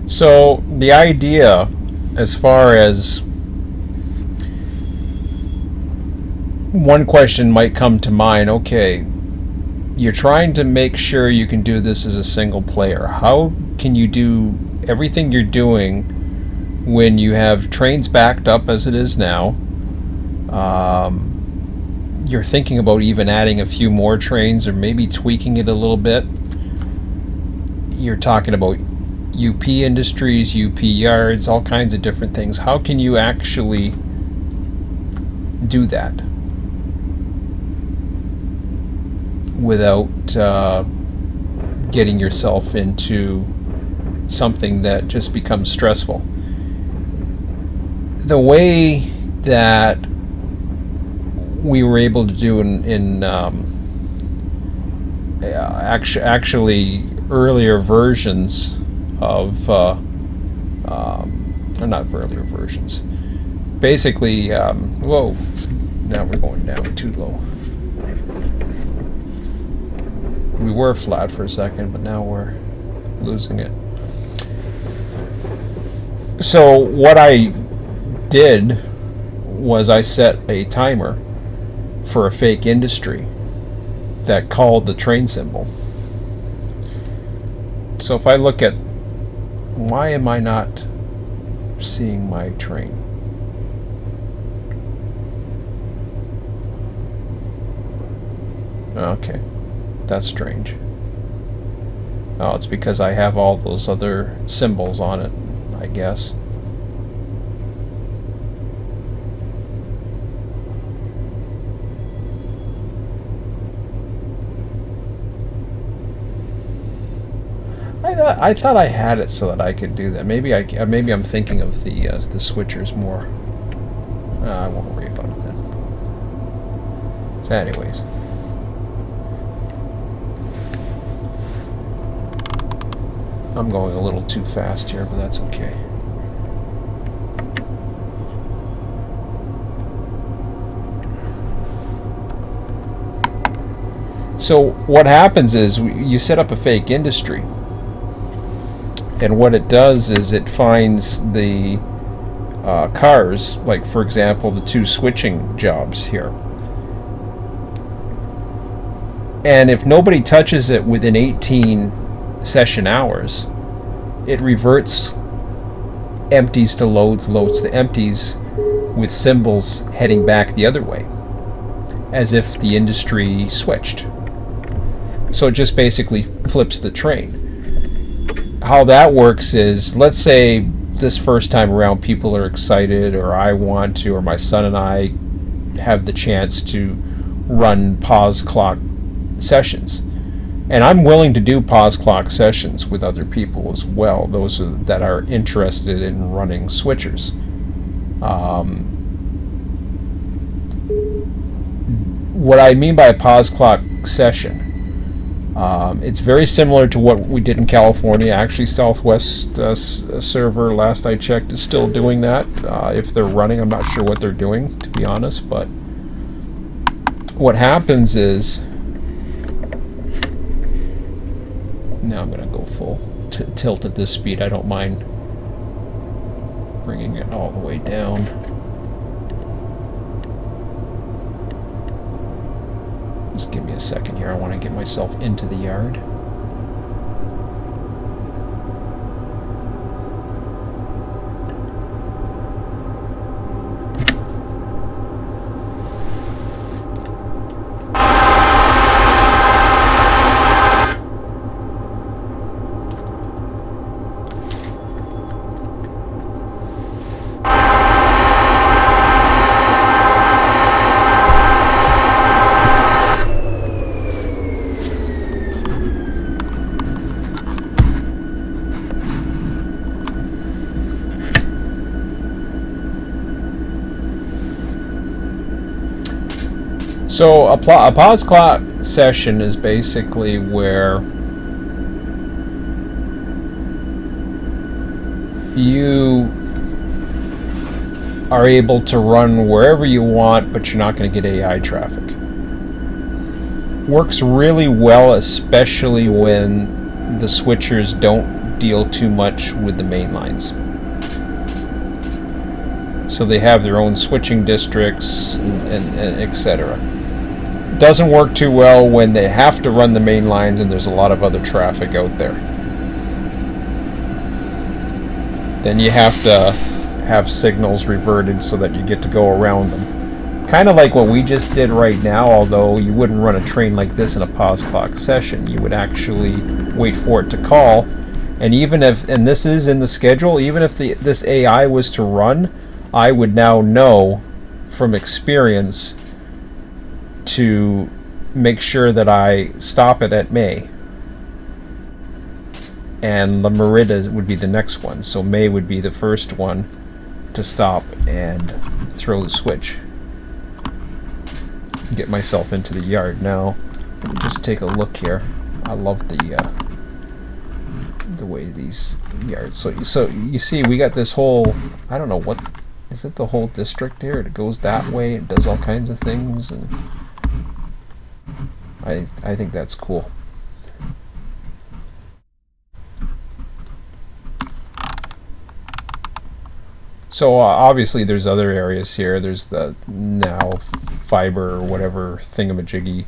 So the idea, as far as one question might come to mind, okay, you're trying to make sure you can do this as a single player. How can you do everything you're doing when you have trains backed up as it is now? You're thinking about even adding a few more trains or maybe tweaking it a little bit. You're talking about UP industries, UP yards, all kinds of different things. How can you actually do that without getting yourself into something that just becomes stressful? The way that we were able to do in actually earlier versions of or not earlier versions, basically, whoa, now we're going down too low. We were flat for a second, but now we're losing it. So what I did was I set a timer for a fake industry that called the train symbol. So if I look at, why am I not seeing my train? Okay, that's strange. Oh, it's because I have all those other symbols on it, I guess. I thought I had it so that I could do that. Maybe I'm thinking of the switchers more. I won't worry about it then. So, anyways, I'm going a little too fast here, but that's okay. So what happens is you set up a fake industry. And what it does is it finds the cars, like for example the two switching jobs here. And if nobody touches it within 18 session hours, it reverts empties to loads, loads to empties, with symbols heading back the other way, as if the industry switched. So it just basically flips the train. How that works is, let's say this first time around people are excited, or I want to, or my son and I have the chance to run pause clock sessions. And I'm willing to do pause clock sessions with other people as well, those that are interested in running switchers. What I mean by a pause clock session, it's very similar to what we did in California. Actually, Southwest server, last I checked, is still doing that. If they're running, I'm not sure what they're doing, to be honest, but what happens is, now I'm going to go full tilt at this speed. I don't mind bringing it all the way down. Just give me a second here. I want to get myself into the yard. So a pause clock session is basically where you are able to run wherever you want, but you're not going to get AI traffic. Works really well, especially when the switchers don't deal too much with the main lines. So they have their own switching districts and etc. Doesn't work too well when they have to run the main lines and there's a lot of other traffic out there. Then you have to have signals reverted so that you get to go around them. Kind of like what we just did right now, although you wouldn't run a train like this in a pause clock session. You would actually wait for it to call, and even if, and this is in the schedule, even if this AI was to run, I would now know from experience to make sure that I stop it at May. And La Merida would be the next one. So May would be the first one to stop and throw the switch. Get myself into the yard now. Let me just take a look here. I love the way these yards. So you see, we got this whole, I don't know what, is it the whole district here? It goes that way. It does all kinds of things, and I think that's cool. So obviously there's other areas here. There's the now fiber or whatever thingamajiggy.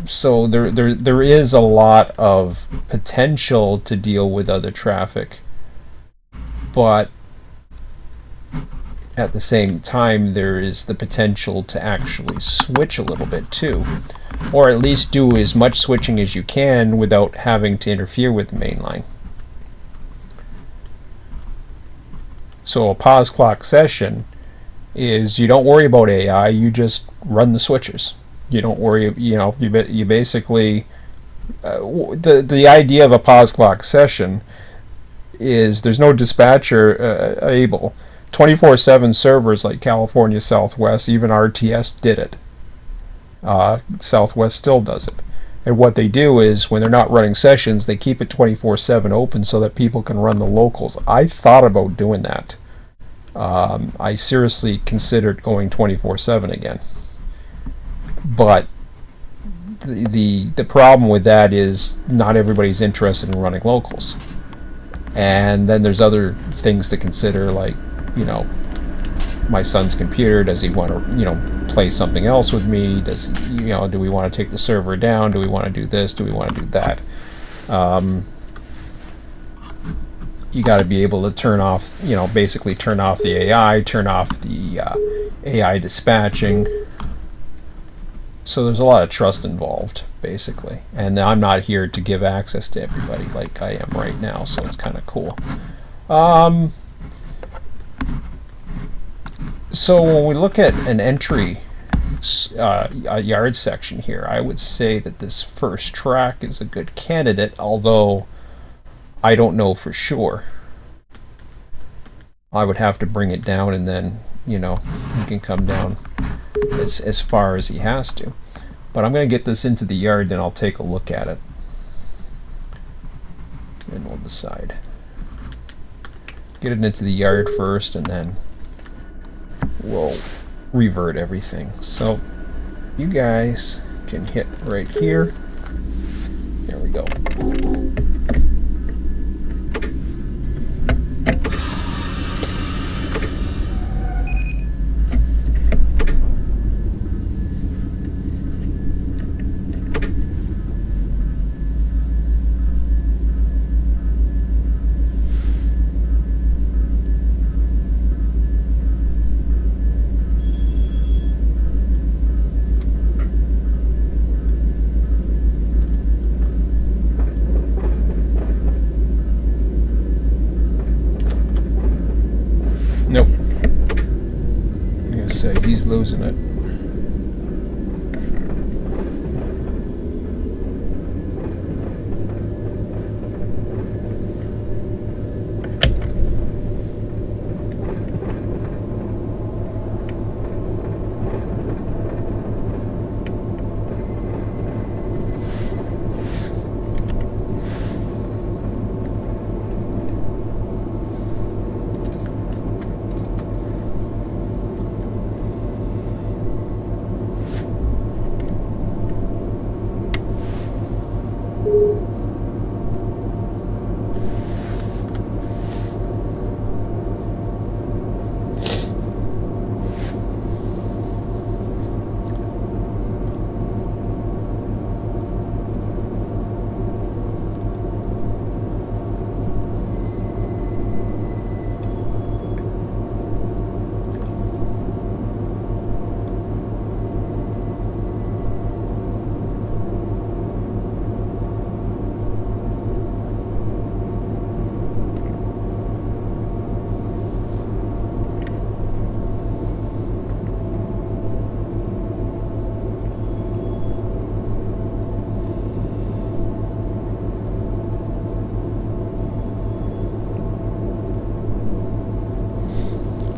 So there is a lot of potential to deal with other traffic, but at the same time there is the potential to actually switch a little bit too, or at least do as much switching as you can without having to interfere with the main line. So a pause clock session is, you don't worry about AI, you just run the switchers. You don't worry, you basically, the idea of a pause clock session is there's no dispatcher able. 24/7 servers like California Southwest, even RTS did it. Southwest still does it. And what they do is, when they're not running sessions, they keep it 24/7 open so that people can run the locals. I thought about doing that. I seriously considered going 24/7 again. But the problem with that is not everybody's interested in running locals. And then there's other things to consider, like, my son's computer. Does he want to, play something else with me? Does, do we want to take the server down? Do we want to do this? Do we want to do that? you got to be able to turn off, basically turn off the AI, turn off the AI dispatching. So there's a lot of trust involved, basically. And I'm not here to give access to everybody like I am right now, so it's kind of cool. So when we look at an entry a yard section here, I would say that this first track is a good candidate, although I don't know for sure. I would have to bring it down, and then, he can come down as far as he has to. But I'm going to get this into the yard, then I'll take a look at it. And we'll decide. Get it into the yard first, and then we'll revert everything. So you guys can hit right here. There we go. Nope. I'm gonna say he's losing it.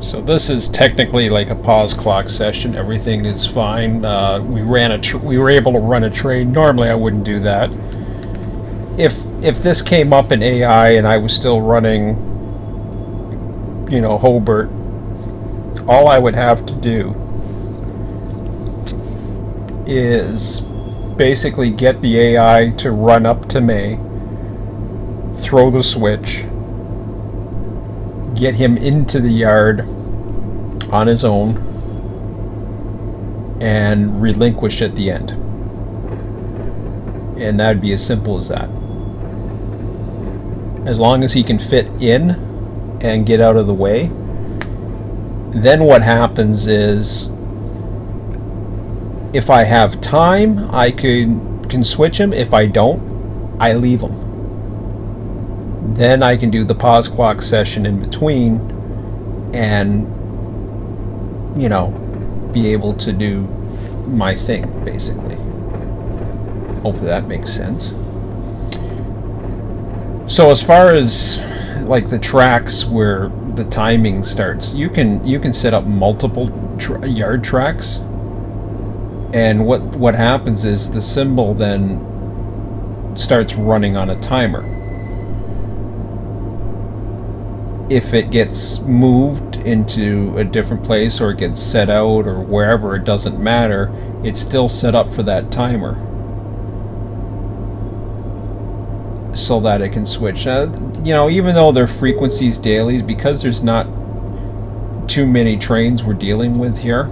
So this is technically like a pause clock session. Everything is fine. We were able to run a train. Normally I wouldn't do that. If this came up in AI and I was still running, Hobart, all I would have to do is basically get the AI to run up to May, throw the switch, get him into the yard on his own, and relinquish at the end. And that'd be as simple as that. As long as he can fit in and get out of the way, then what happens is, if I have time, I can switch him. If I don't, I leave him. Then I can do the pause clock session in between and, be able to do my thing, basically. Hopefully that makes sense. So as far as like the tracks where the timing starts, you can set up multiple yard tracks, and what happens is the symbol then starts running on a timer. If it gets moved into a different place, or it gets set out, or wherever, it doesn't matter, it's still set up for that timer so that it can switch. Even though their frequencies dailies, because there's not too many trains we're dealing with here,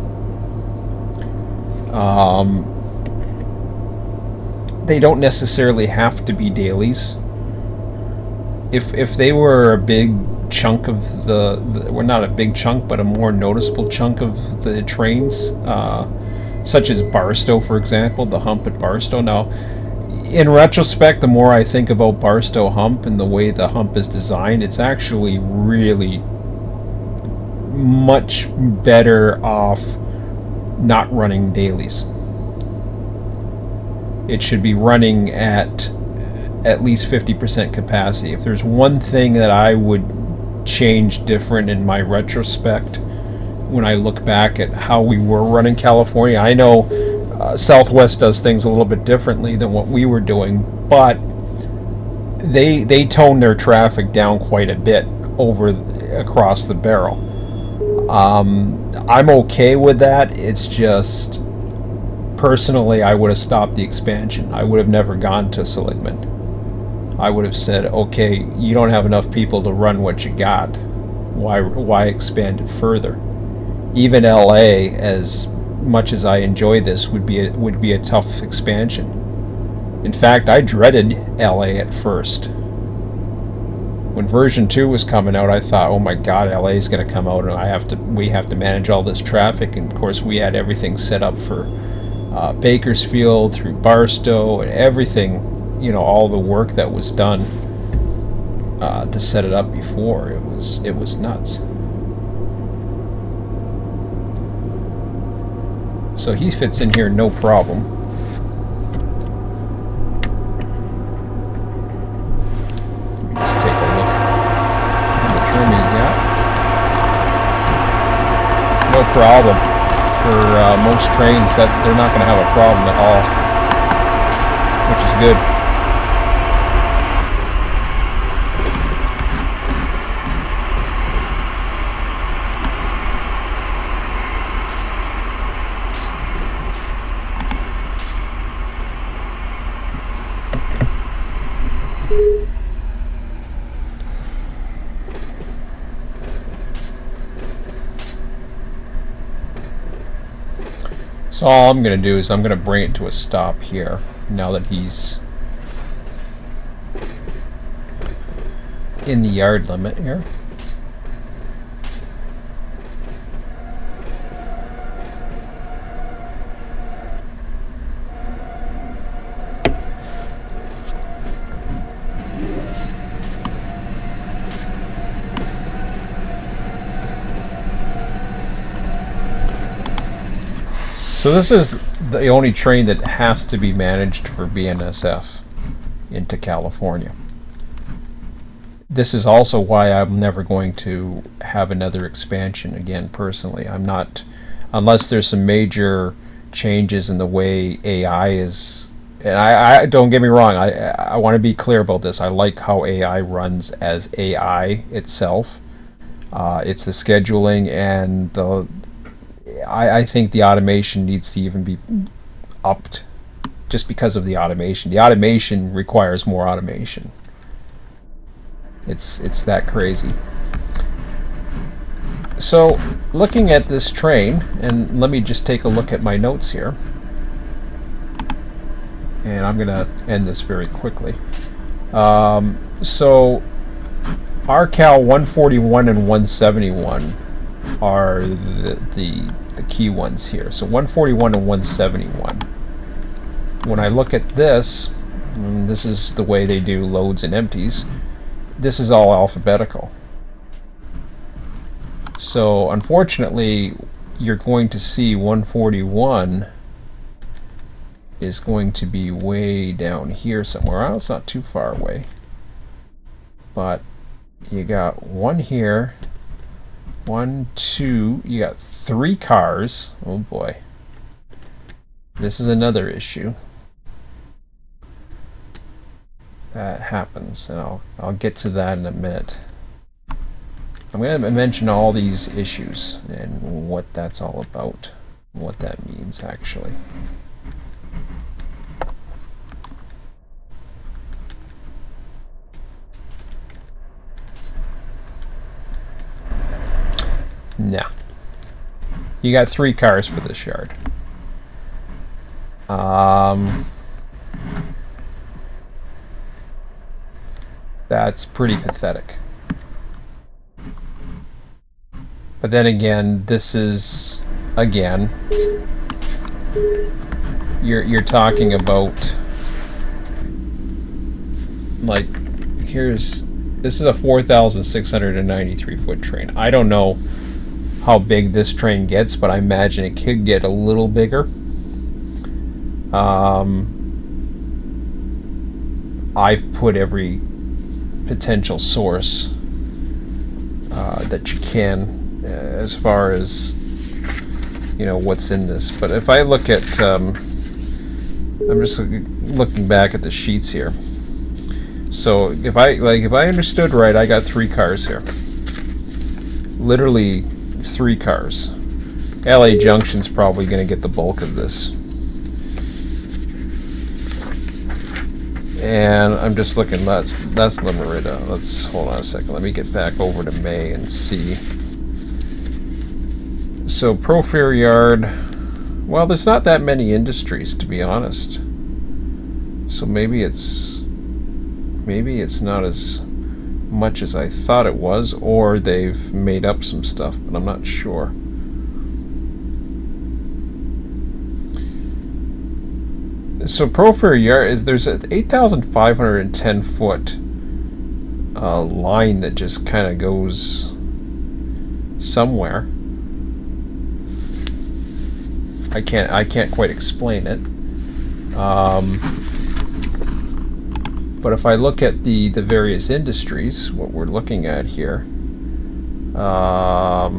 they don't necessarily have to be dailies. if they were a big chunk of the well, not a big chunk, but a more noticeable chunk of the trains, such as Barstow, for example, the hump at Barstow. Now, in retrospect, the more I think about Barstow Hump and the way the hump is designed, it's actually really much better off not running dailies. It should be running at least 50% capacity. If there's one thing that I would change different in my retrospect, when I look back at how we were running California, I know Southwest does things a little bit differently than what we were doing, but they toned their traffic down quite a bit across the barrel. I'm okay with that. It's just, personally, I would have stopped the expansion. I would have never gone to Seligman. I would have said, okay, you don't have enough people to run what you got. Why expand it further? Even LA, as much as I enjoy this, would be a tough expansion. In fact, I dreaded LA at first. When version 2 was coming out, I thought, oh my god, LA is going to come out and we have to manage all this traffic. And of course, we had everything set up for Bakersfield through Barstow and everything, all the work that was done to set it up before. It was nuts. So he fits in here no problem. Let me just take a look at the trim he's got. No problem. For most trains, that they're not going to have a problem at all, which is good. So all I'm going to do is I'm going to bring it to a stop here, now that he's in the yard limit here. So this is the only train that has to be managed for BNSF into California. This is also why I'm never going to have another expansion again, personally. I'm not, unless there's some major changes in the way AI is. And I don't get me wrong, I want to be clear about this. I like how AI runs as AI itself. It's the scheduling and I think the automation needs to even be upped just because of the automation. The automation requires more automation. It's that crazy. So, looking at this train, and let me just take a look at my notes here. And I'm going to end this very quickly. So, RCal 141 and 171 are the key ones here. So 141 and 171. When I look at this, and this is the way they do loads and empties, this is all alphabetical. So unfortunately, you're going to see 141 is going to be way down here somewhere. Well, it's not too far away. But you got one here, 1, 2, you got 3 cars. Oh boy. This is another issue that happens, and I'll get to that in a minute. I'm going to mention all these issues and what that's all about, what that means actually. Now, you got 3 cars for this yard. That's pretty pathetic. But then again, this is, again, you're talking about, like, this is a 4,693 foot train. I don't know how big this train gets, but I imagine it could get a little bigger. I've put every potential source that you can as far as, you know, what's in this. But if I look at, I'm just looking back at the sheets here. So if I understood right, I got 3 cars here. Literally 3 cars. LA Junction's probably going to get the bulk of this. And I'm just looking, that's Limerida. Let's hold on a second. Let me get back over to May and see. So Profare Yard, well, there's not that many industries, to be honest. So maybe it's not as much as I thought it was, or they've made up some stuff, but I'm not sure. So Profare Yard there's an 8,510 foot line that just kind of goes somewhere. I can't quite explain it. But if I look at the various industries, what we're looking at here, I'll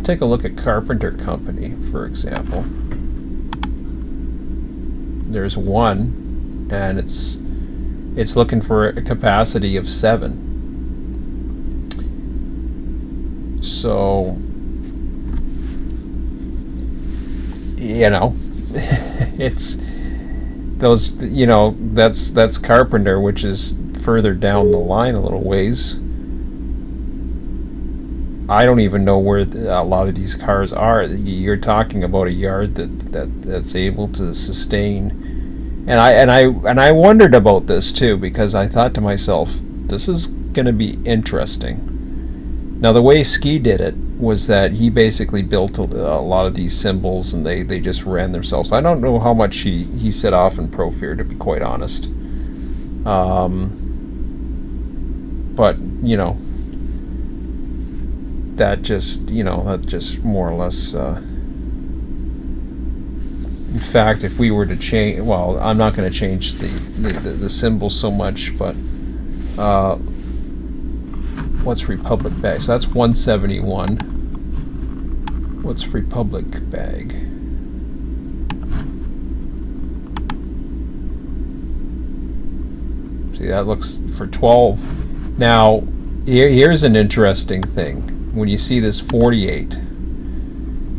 take a look at Carpenter Company, for example. There's one, and it's looking for a capacity of 7. So, you know, it's those, you know, that's Carpenter, which is further down the line a little ways. I don't even know where a lot of these cars are. You're talking about a yard that's able to sustain. And I wondered about this too, because I thought to myself, this is going to be interesting. Now, the way Ski did it was that he basically built a lot of these symbols, and they just ran themselves. I don't know how much he set off in Profare, to be quite honest. But, you know, that just more or less... in fact, if we were to change... Well, I'm not going to change the symbol so much, but... what's Republic Bag? So that's 171. What's Republic Bag? See, that looks for 12. Now, here's an interesting thing. When you see this 48,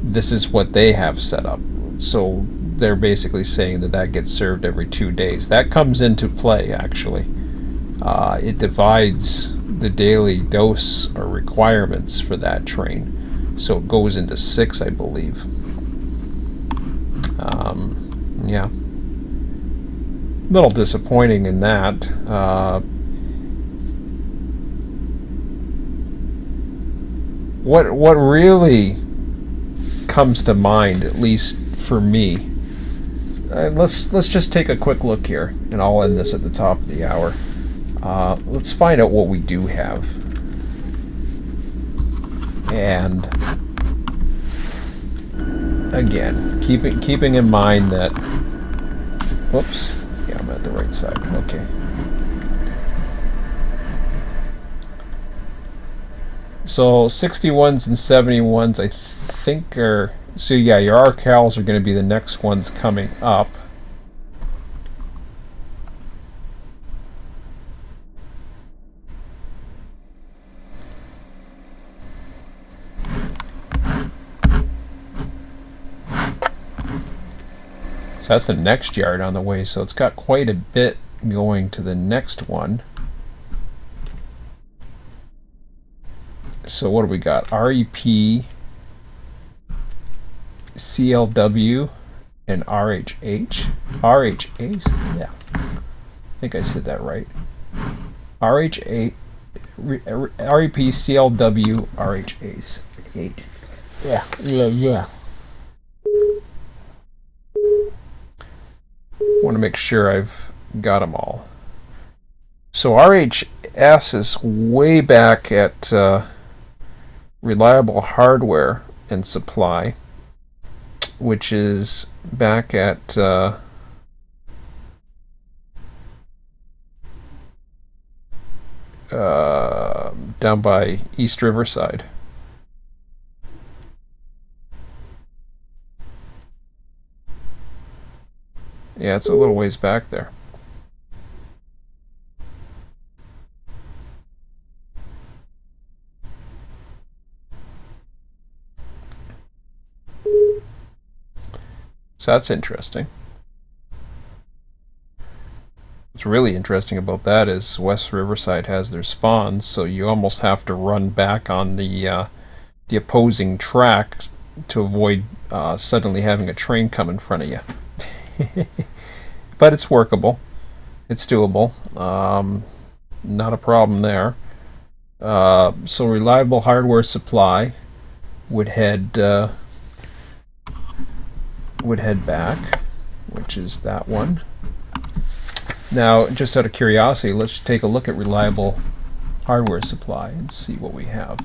this is what they have set up. So they're basically saying that gets served every 2 days. That comes into play, actually. It divides the daily dose or requirements for that train. So it goes into 6, I believe. Yeah. A little disappointing in that. What really comes to mind, at least for me, let's just take a quick look here, and I'll end this at the top of the hour. Let's find out what we do have. And again, keeping in mind that, whoops, yeah, I'm at the right side. Okay. So 61s and 71s, I think are... So yeah, your RCals are going to be the next ones coming up. So that's the next yard on the way, so it's got quite a bit going to the next one. So what do we got? REP, CLW, and RHH. RHAs? Yeah. think I said that right. RH8, REP CLW RH8. Yeah. Want to make sure I've got them all. So RHS is way back at Reliable Hardware and Supply, which is back at down by East Riverside. Yeah, it's a little ways back there. So that's interesting. What's really interesting about that is West Riverside has their spawns, so you almost have to run back on the opposing track to avoid suddenly having a train come in front of you. But it's workable. It's doable. Not a problem there. So Reliable Hardware Supply would head back, which is that one. Now, just out of curiosity, let's take a look at Reliable Hardware Supply and see what we have.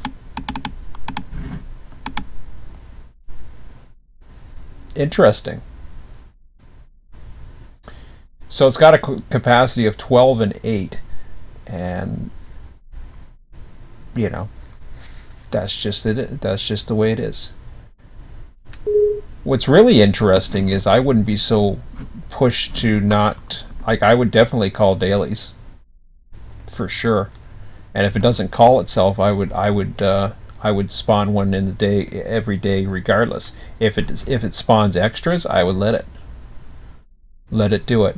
Interesting. So it's got a capacity of 12 and 8, and you know, that's just it. That's just the way it is. What's really interesting is I wouldn't be so pushed to not, like, I would definitely call dailies for sure, and if it doesn't call itself, I would spawn one in the day every day regardless. If it spawns extras, I would let it do it.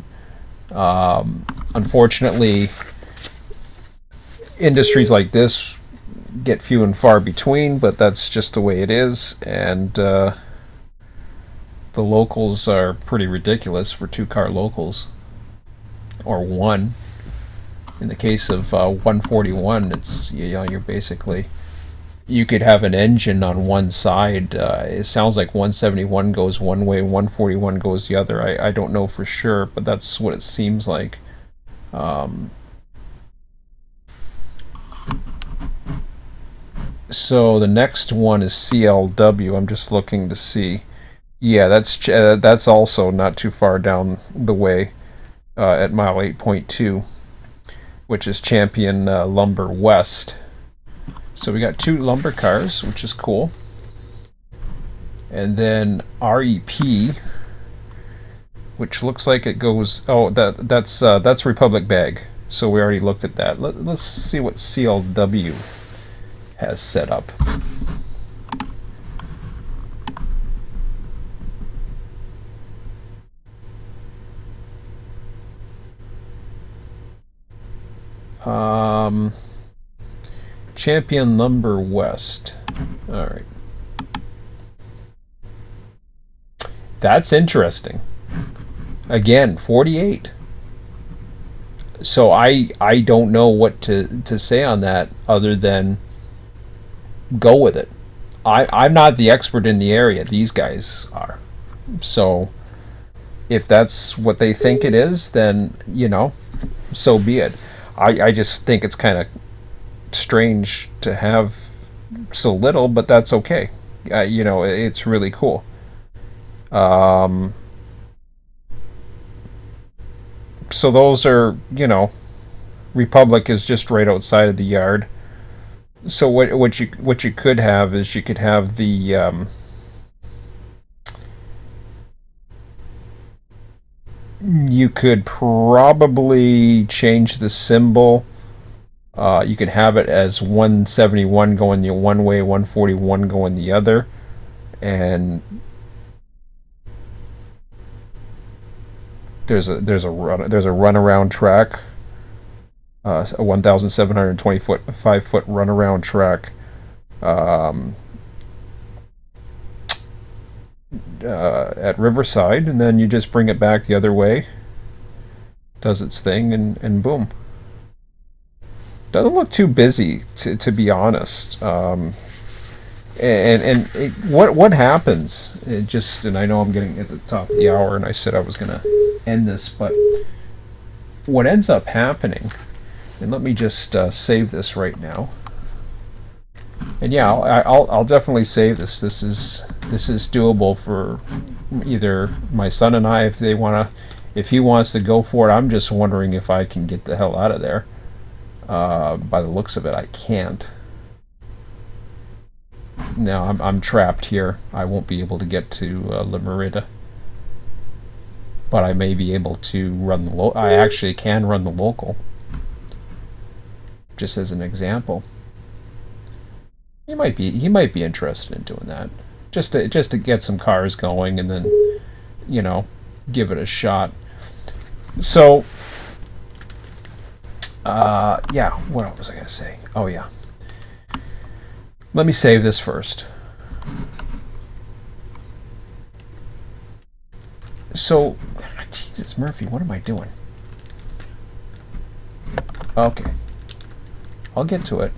Unfortunately, industries like this get few and far between, but that's just the way it is, and the locals are pretty ridiculous for 2-car locals, or one. In the case of 141, it's, you know, you're basically, you could have an engine on one side. It sounds like 171 goes one way, 141 goes the other. I don't know for sure, but that's what it seems like. So the next one is CLW. I'm just looking to see. Yeah, that's also not too far down the way at mile 8.2, which is Champion Lumber West. So we got 2 lumber cars, which is cool. And then REP, which looks like it goes, oh, that's Republic Bag. So we already looked at that. Let's see what CLW has set up. Champion Lumber West. All right. That's interesting. Again, 48. So I don't know what to say on that other than go with it. I'm not the expert in the area. These guys are. So if that's what they think it is, then, you know, so be it. I just think it's kind of strange to have so little, but that's okay. You know, it's really cool. So those are, you know, Republic is just right outside of the yard. So what you could have is you could have the you could probably change the symbol. You could have it as 171 going the one way, 141 going the other, and there's a runaround track, a 1,725 foot runaround track. At Riverside, and then you just bring it back the other way, does its thing, and boom. Doesn't look too busy, to be honest. What happens? And I know I'm getting at the top of the hour, and I said I was gonna end this, but what ends up happening, and let me just save this right now. And yeah, I'll definitely save this. This is doable for either my son and I if he wants to go for it. I'm just wondering if I can get the hell out of there. By the looks of it, I can't. No, I'm trapped here. I won't be able to get to La Merida. But I may be able to run the I actually can run the local. Just as an example. He might be interested in doing that. Just to get some cars going, and then, give it a shot. So yeah, what was I going to say? Oh, yeah. Let me save this first. So, Jesus, Murphy, what am I doing? Okay. I'll get to it.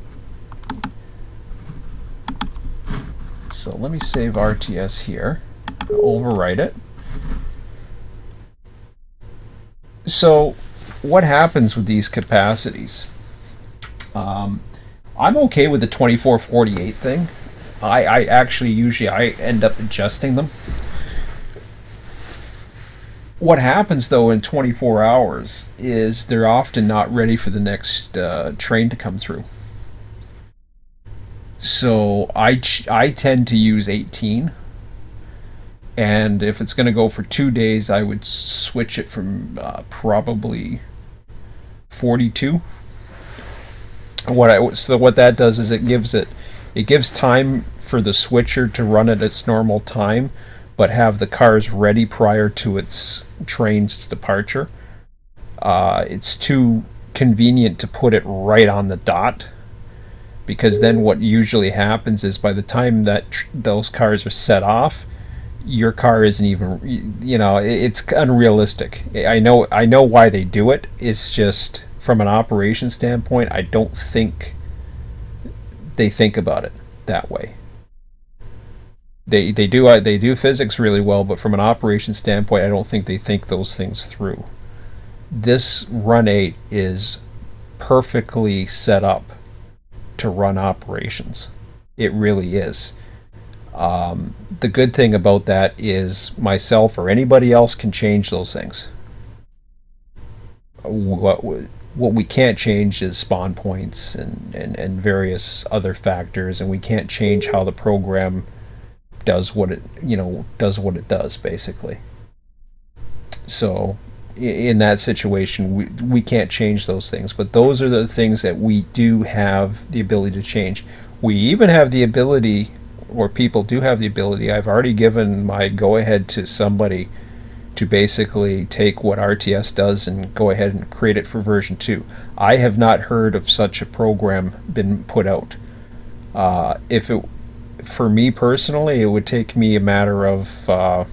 So let me save RTS here. Overwrite it. So, what happens with these capacities? I'm okay with the 2448 thing. I actually usually end up adjusting them. What happens though in 24 hours is they're often not ready for the next train to come through. So I tend to use 18. And if it's going to go for 2 days, I would switch it from probably 42. So what that does is it gives time for the switcher to run at its normal time, but have the cars ready prior to its train's departure. It's too convenient to put it right on the dot, because then what usually happens is by the time that those cars are set off, your car isn't even, it's unrealistic. I know why they do it. It's just from an operation standpoint, I don't think they think about it that way. They do physics really well, but from an operation standpoint, I don't think they think those things through. This Run8 is perfectly set up to run operations. It really is. The good thing about that is myself or anybody else can change those things. What we can't change is spawn points and various other factors, and we can't change how the program does what it does basically. So in that situation, we can't change those things, but those are the things that we do have the ability to change. We even have the ability, or people do have the ability, I've already given my go-ahead to somebody to basically take what RTS does and go ahead and create it for version 2. I have not heard of such a program been put out. For me personally, it would take me a matter of a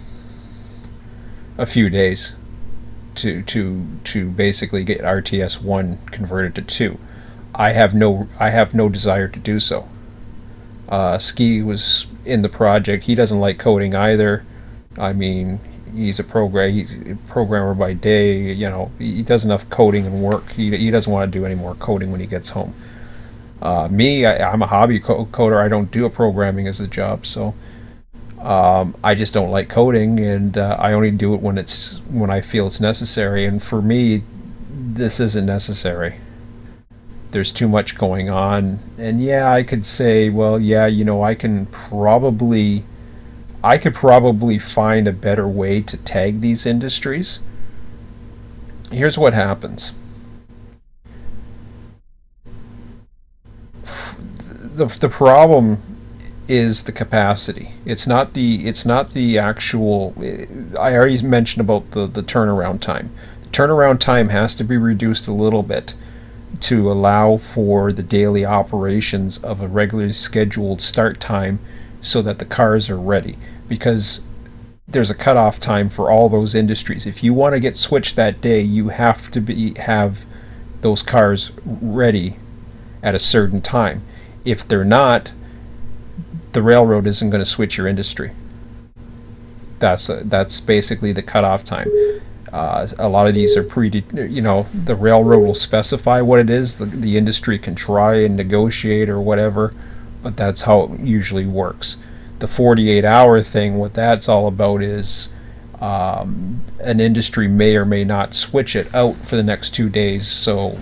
few days to basically get RTS 1 converted to 2. I have no desire to do so. Ski was in the project. He doesn't like coding either. I mean, he's a programmer by day. He does enough coding and work. He doesn't want to do any more coding when he gets home. Me, I'm a hobby coder. I don't do a programming as a job, so I just don't like coding, and I only do it when I feel it's necessary. And for me, this isn't necessary. There's too much going on, and yeah, I could say, well, yeah, I could probably find a better way to tag these industries. Here's what happens. The problem is the capacity. It's not the actual. I already mentioned about the turnaround time. The turnaround time has to be reduced a little bit to allow for the daily operations of a regularly scheduled start time, so that the cars are ready. Because there's a cutoff time for all those industries. If you want to get switched that day, you have to have those cars ready at a certain time. If they're not, the railroad isn't going to switch your industry. That's basically the cutoff time. A lot of these are the railroad will specify what it is. The industry can try and negotiate or whatever, but that's how it usually works. The 48-hour thing, what that's all about is an industry may or may not switch it out for the next 2 days. So,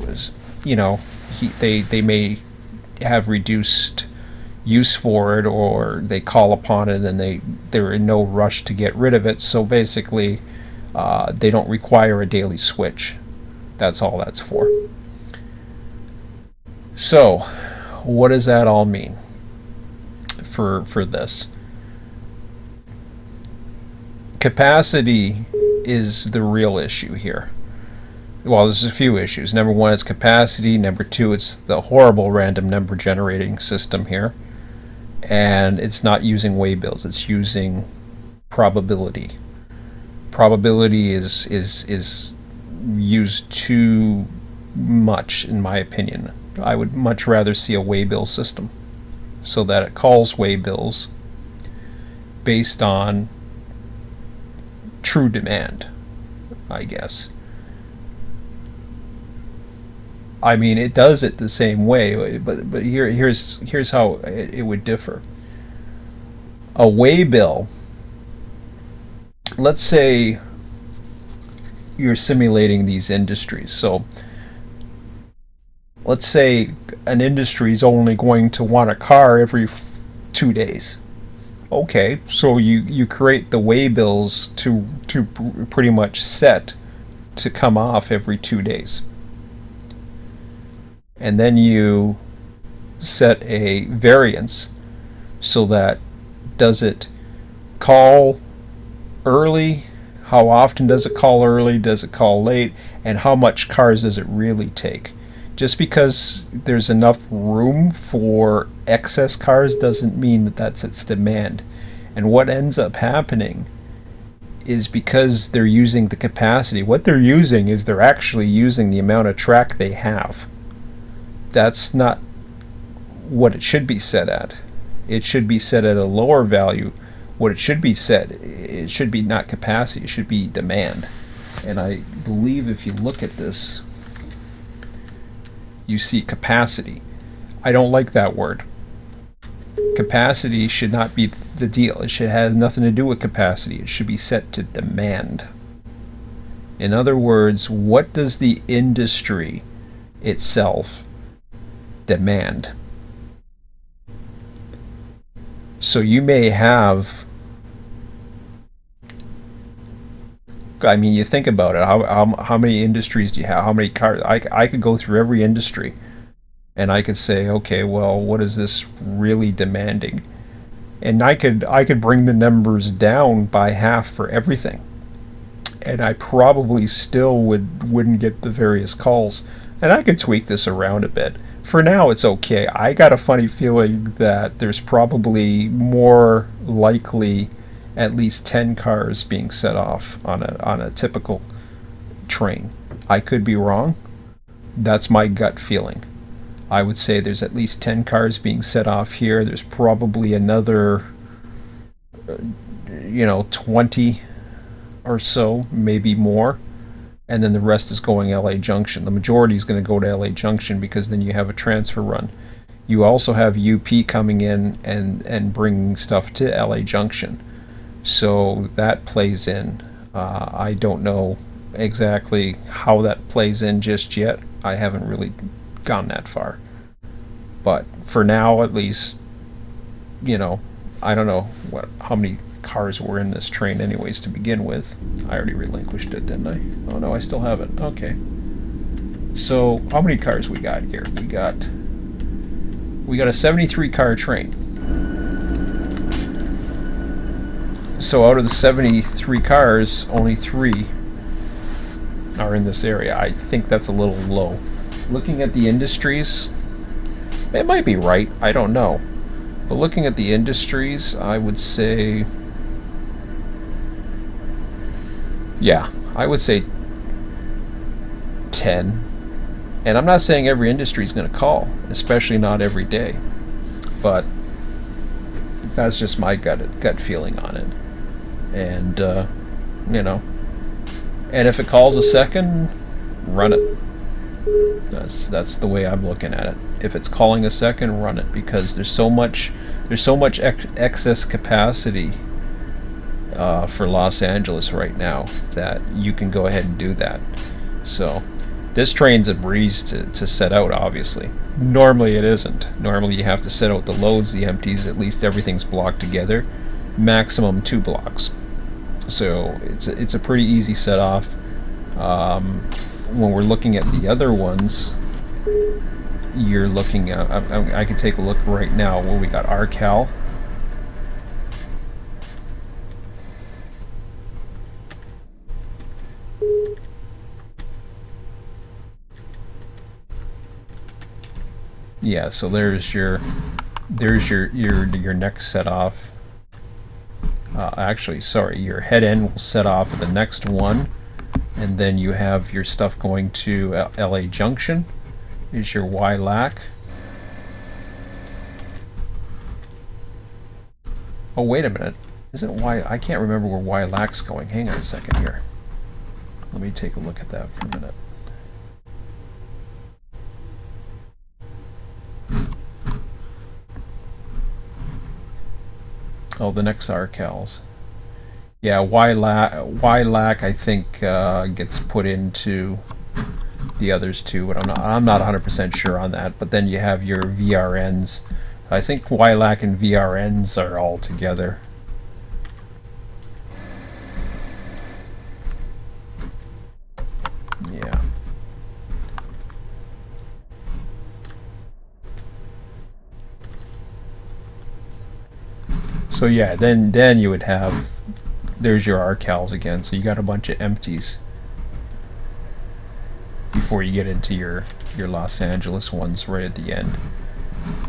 they may have reduced use for it, or they call upon it and they're in no rush to get rid of it. So basically, they don't require a daily switch. That's all that's for. So, what does that all mean for this? Capacity is the real issue here. Well, there's a few issues. Number one, it's capacity. Number two, it's the horrible random number generating system here. And it's not using waybills, it's using probability. Probability is used too much, in my opinion. I would much rather see a waybill system, so that it calls waybills based on true demand, I guess. I mean, it does it the same way, but here's how it would differ. A waybill, let's say you're simulating these industries. So let's say an industry is only going to want a car every 2 days. Okay, so you create the waybills to pretty much set to come off every 2 days. And then you set a variance so that, does it call early? How often does it call early? Does it call late? And how much cars does it really take? Just because there's enough room for excess cars doesn't mean that that's its demand. And what ends up happening is, because they're using the capacity, what they're using is they're actually using the amount of track they have. That's not what it should be set at. It should be set at a lower value. What it should be set, it should be not capacity, it should be demand. And I believe if you look at this, you see capacity. I don't like that word. Capacity should not be the deal. It should have nothing to do with capacity. It should be set to demand. In other words, what does the industry itself demand? So you may have, I mean, you think about it, how many industries do you have? How many cars? I could go through every industry and I could say, okay, well, what is this really demanding? And I could bring the numbers down by half for everything, and I probably still wouldn't get the various calls. And I could tweak this around a bit. For now, it's okay. I got a funny feeling that there's probably more likely at least 10 cars being set off on a typical train. I could be wrong. That's my gut feeling. I would say there's at least 10 cars being set off here. There's probably another 20 or so, maybe more. And then the rest is going LA Junction. The majority is going to go to LA Junction, because then you have a transfer run. You also have UP coming in and bringing stuff to LA Junction. So that plays in. I don't know exactly how that plays in just yet. I haven't really gone that far. But for now, at least, I don't know how many cars were in this train anyways to begin with. I already relinquished it, didn't I? Oh no, I still have it. Okay. So how many cars we got here? We got a 73 car train. So out of the 73 cars, only 3 are in this area. I think that's a little low. Looking at the industries, it might be right, I don't know. But looking at the industries, I would say Yeah, I would say 10. And I'm not saying every industry is going to call, especially not every day. But that's just my gut feeling on it. And you know, and if it calls a second, run it. That's the way I'm looking at it. If it's calling a second, run it, because there's so much excess capacity for Los Angeles right now that you can go ahead and do that. So this train's a breeze to set out, obviously. Normally it isn't. Normally you have to set out the loads, the empties, at least everything's blocked together. Maximum 2 blocks. So it's a pretty easy set off. When we're looking at the other ones, you're looking at, I can take a look right now. Well, we got RCal. Yeah, so there's your next set off. Actually, sorry, your head end will set off at the next one, and then you have your stuff going to LA Junction. Is your YLAC. Oh, wait a minute. Isn't Y? I can't remember where YLAC's going. Hang on a second here. Let me take a look at that for a minute. Oh, the next RCals. Yeah, YLAC I think gets put into the others too, but I'm not 100% sure on that. But then you have your VRNs. I think YLAC and VRNs are all together. Yeah. So yeah, then you would have, there's your RCals again. So you got a bunch of empties before you get into your Los Angeles ones right at the end.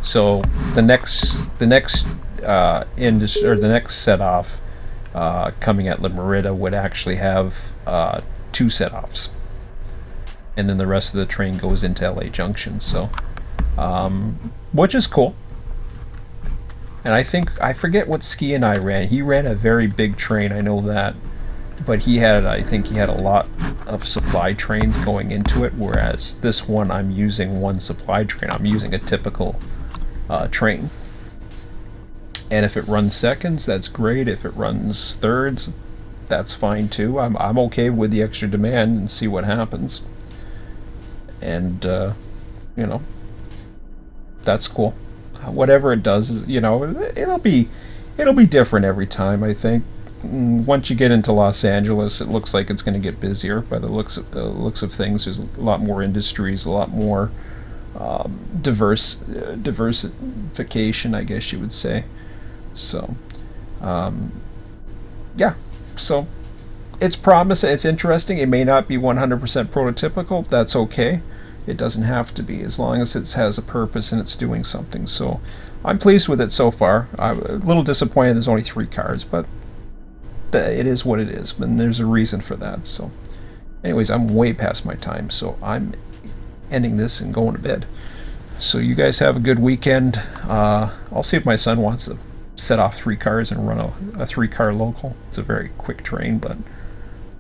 So the next set off coming at La Merida would actually have 2 set offs, and then the rest of the train goes into LA Junction. So which is cool. And I forget what Ski and I ran. He ran a very big train, I know that. But I think he had a lot of supply trains going into it, whereas this one I'm using one supply train. I'm using a typical train. And if it runs seconds, that's great. If it runs thirds, that's fine too. I'm okay with the extra demand and see what happens. And that's cool. Whatever it does, it'll be different every time, I think. Once you get into Los Angeles, it looks like it's going to get busier by the looks of things. There's a lot more industries, a lot more diversification, I guess you would say. So, yeah. So it's promising. It's interesting. It may not be 100% prototypical. That's okay. It doesn't have to be, as long as it has a purpose and it's doing something. So I'm pleased with it so far. I'm a little disappointed there's only 3 cars, but it is what it is, and there's a reason for that. So anyways, I'm way past my time, so I'm ending this and going to bed. So you guys have a good weekend. I'll see if my son wants to set off 3 cars and run a 3-car local. It's a very quick train, but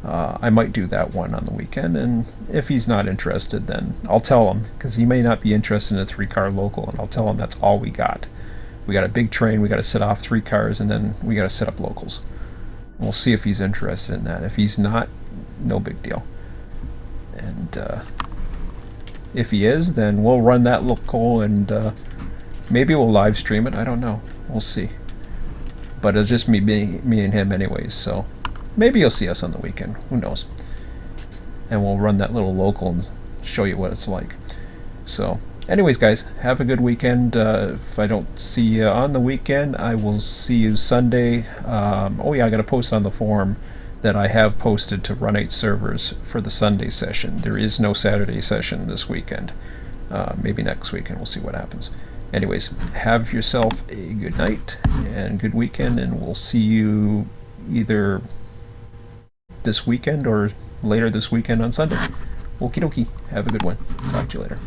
I might do that one on the weekend, and if he's not interested, then I'll tell him, because he may not be interested in a 3-car local, and I'll tell him that's all we got. We got a big train, we got to set off 3 cars, and then we got to set up locals. We'll see if he's interested in that. If he's not, no big deal. And if he is, then we'll run that local, and maybe we'll live stream it. I don't know. We'll see. But it'll just me and him anyways, so maybe you'll see us on the weekend. Who knows? And we'll run that little local and show you what it's like. So anyways, guys, have a good weekend. If I don't see you on the weekend, I will see you Sunday. Oh yeah, I got to post on the forum that I have posted to Run8 servers for the Sunday session. There is no Saturday session this weekend. Maybe next weekend. We'll see what happens. Anyways, have yourself a good night and good weekend, and we'll see you either this weekend or later this weekend on Sunday. Okie dokie. Have a good one. Talk to you later.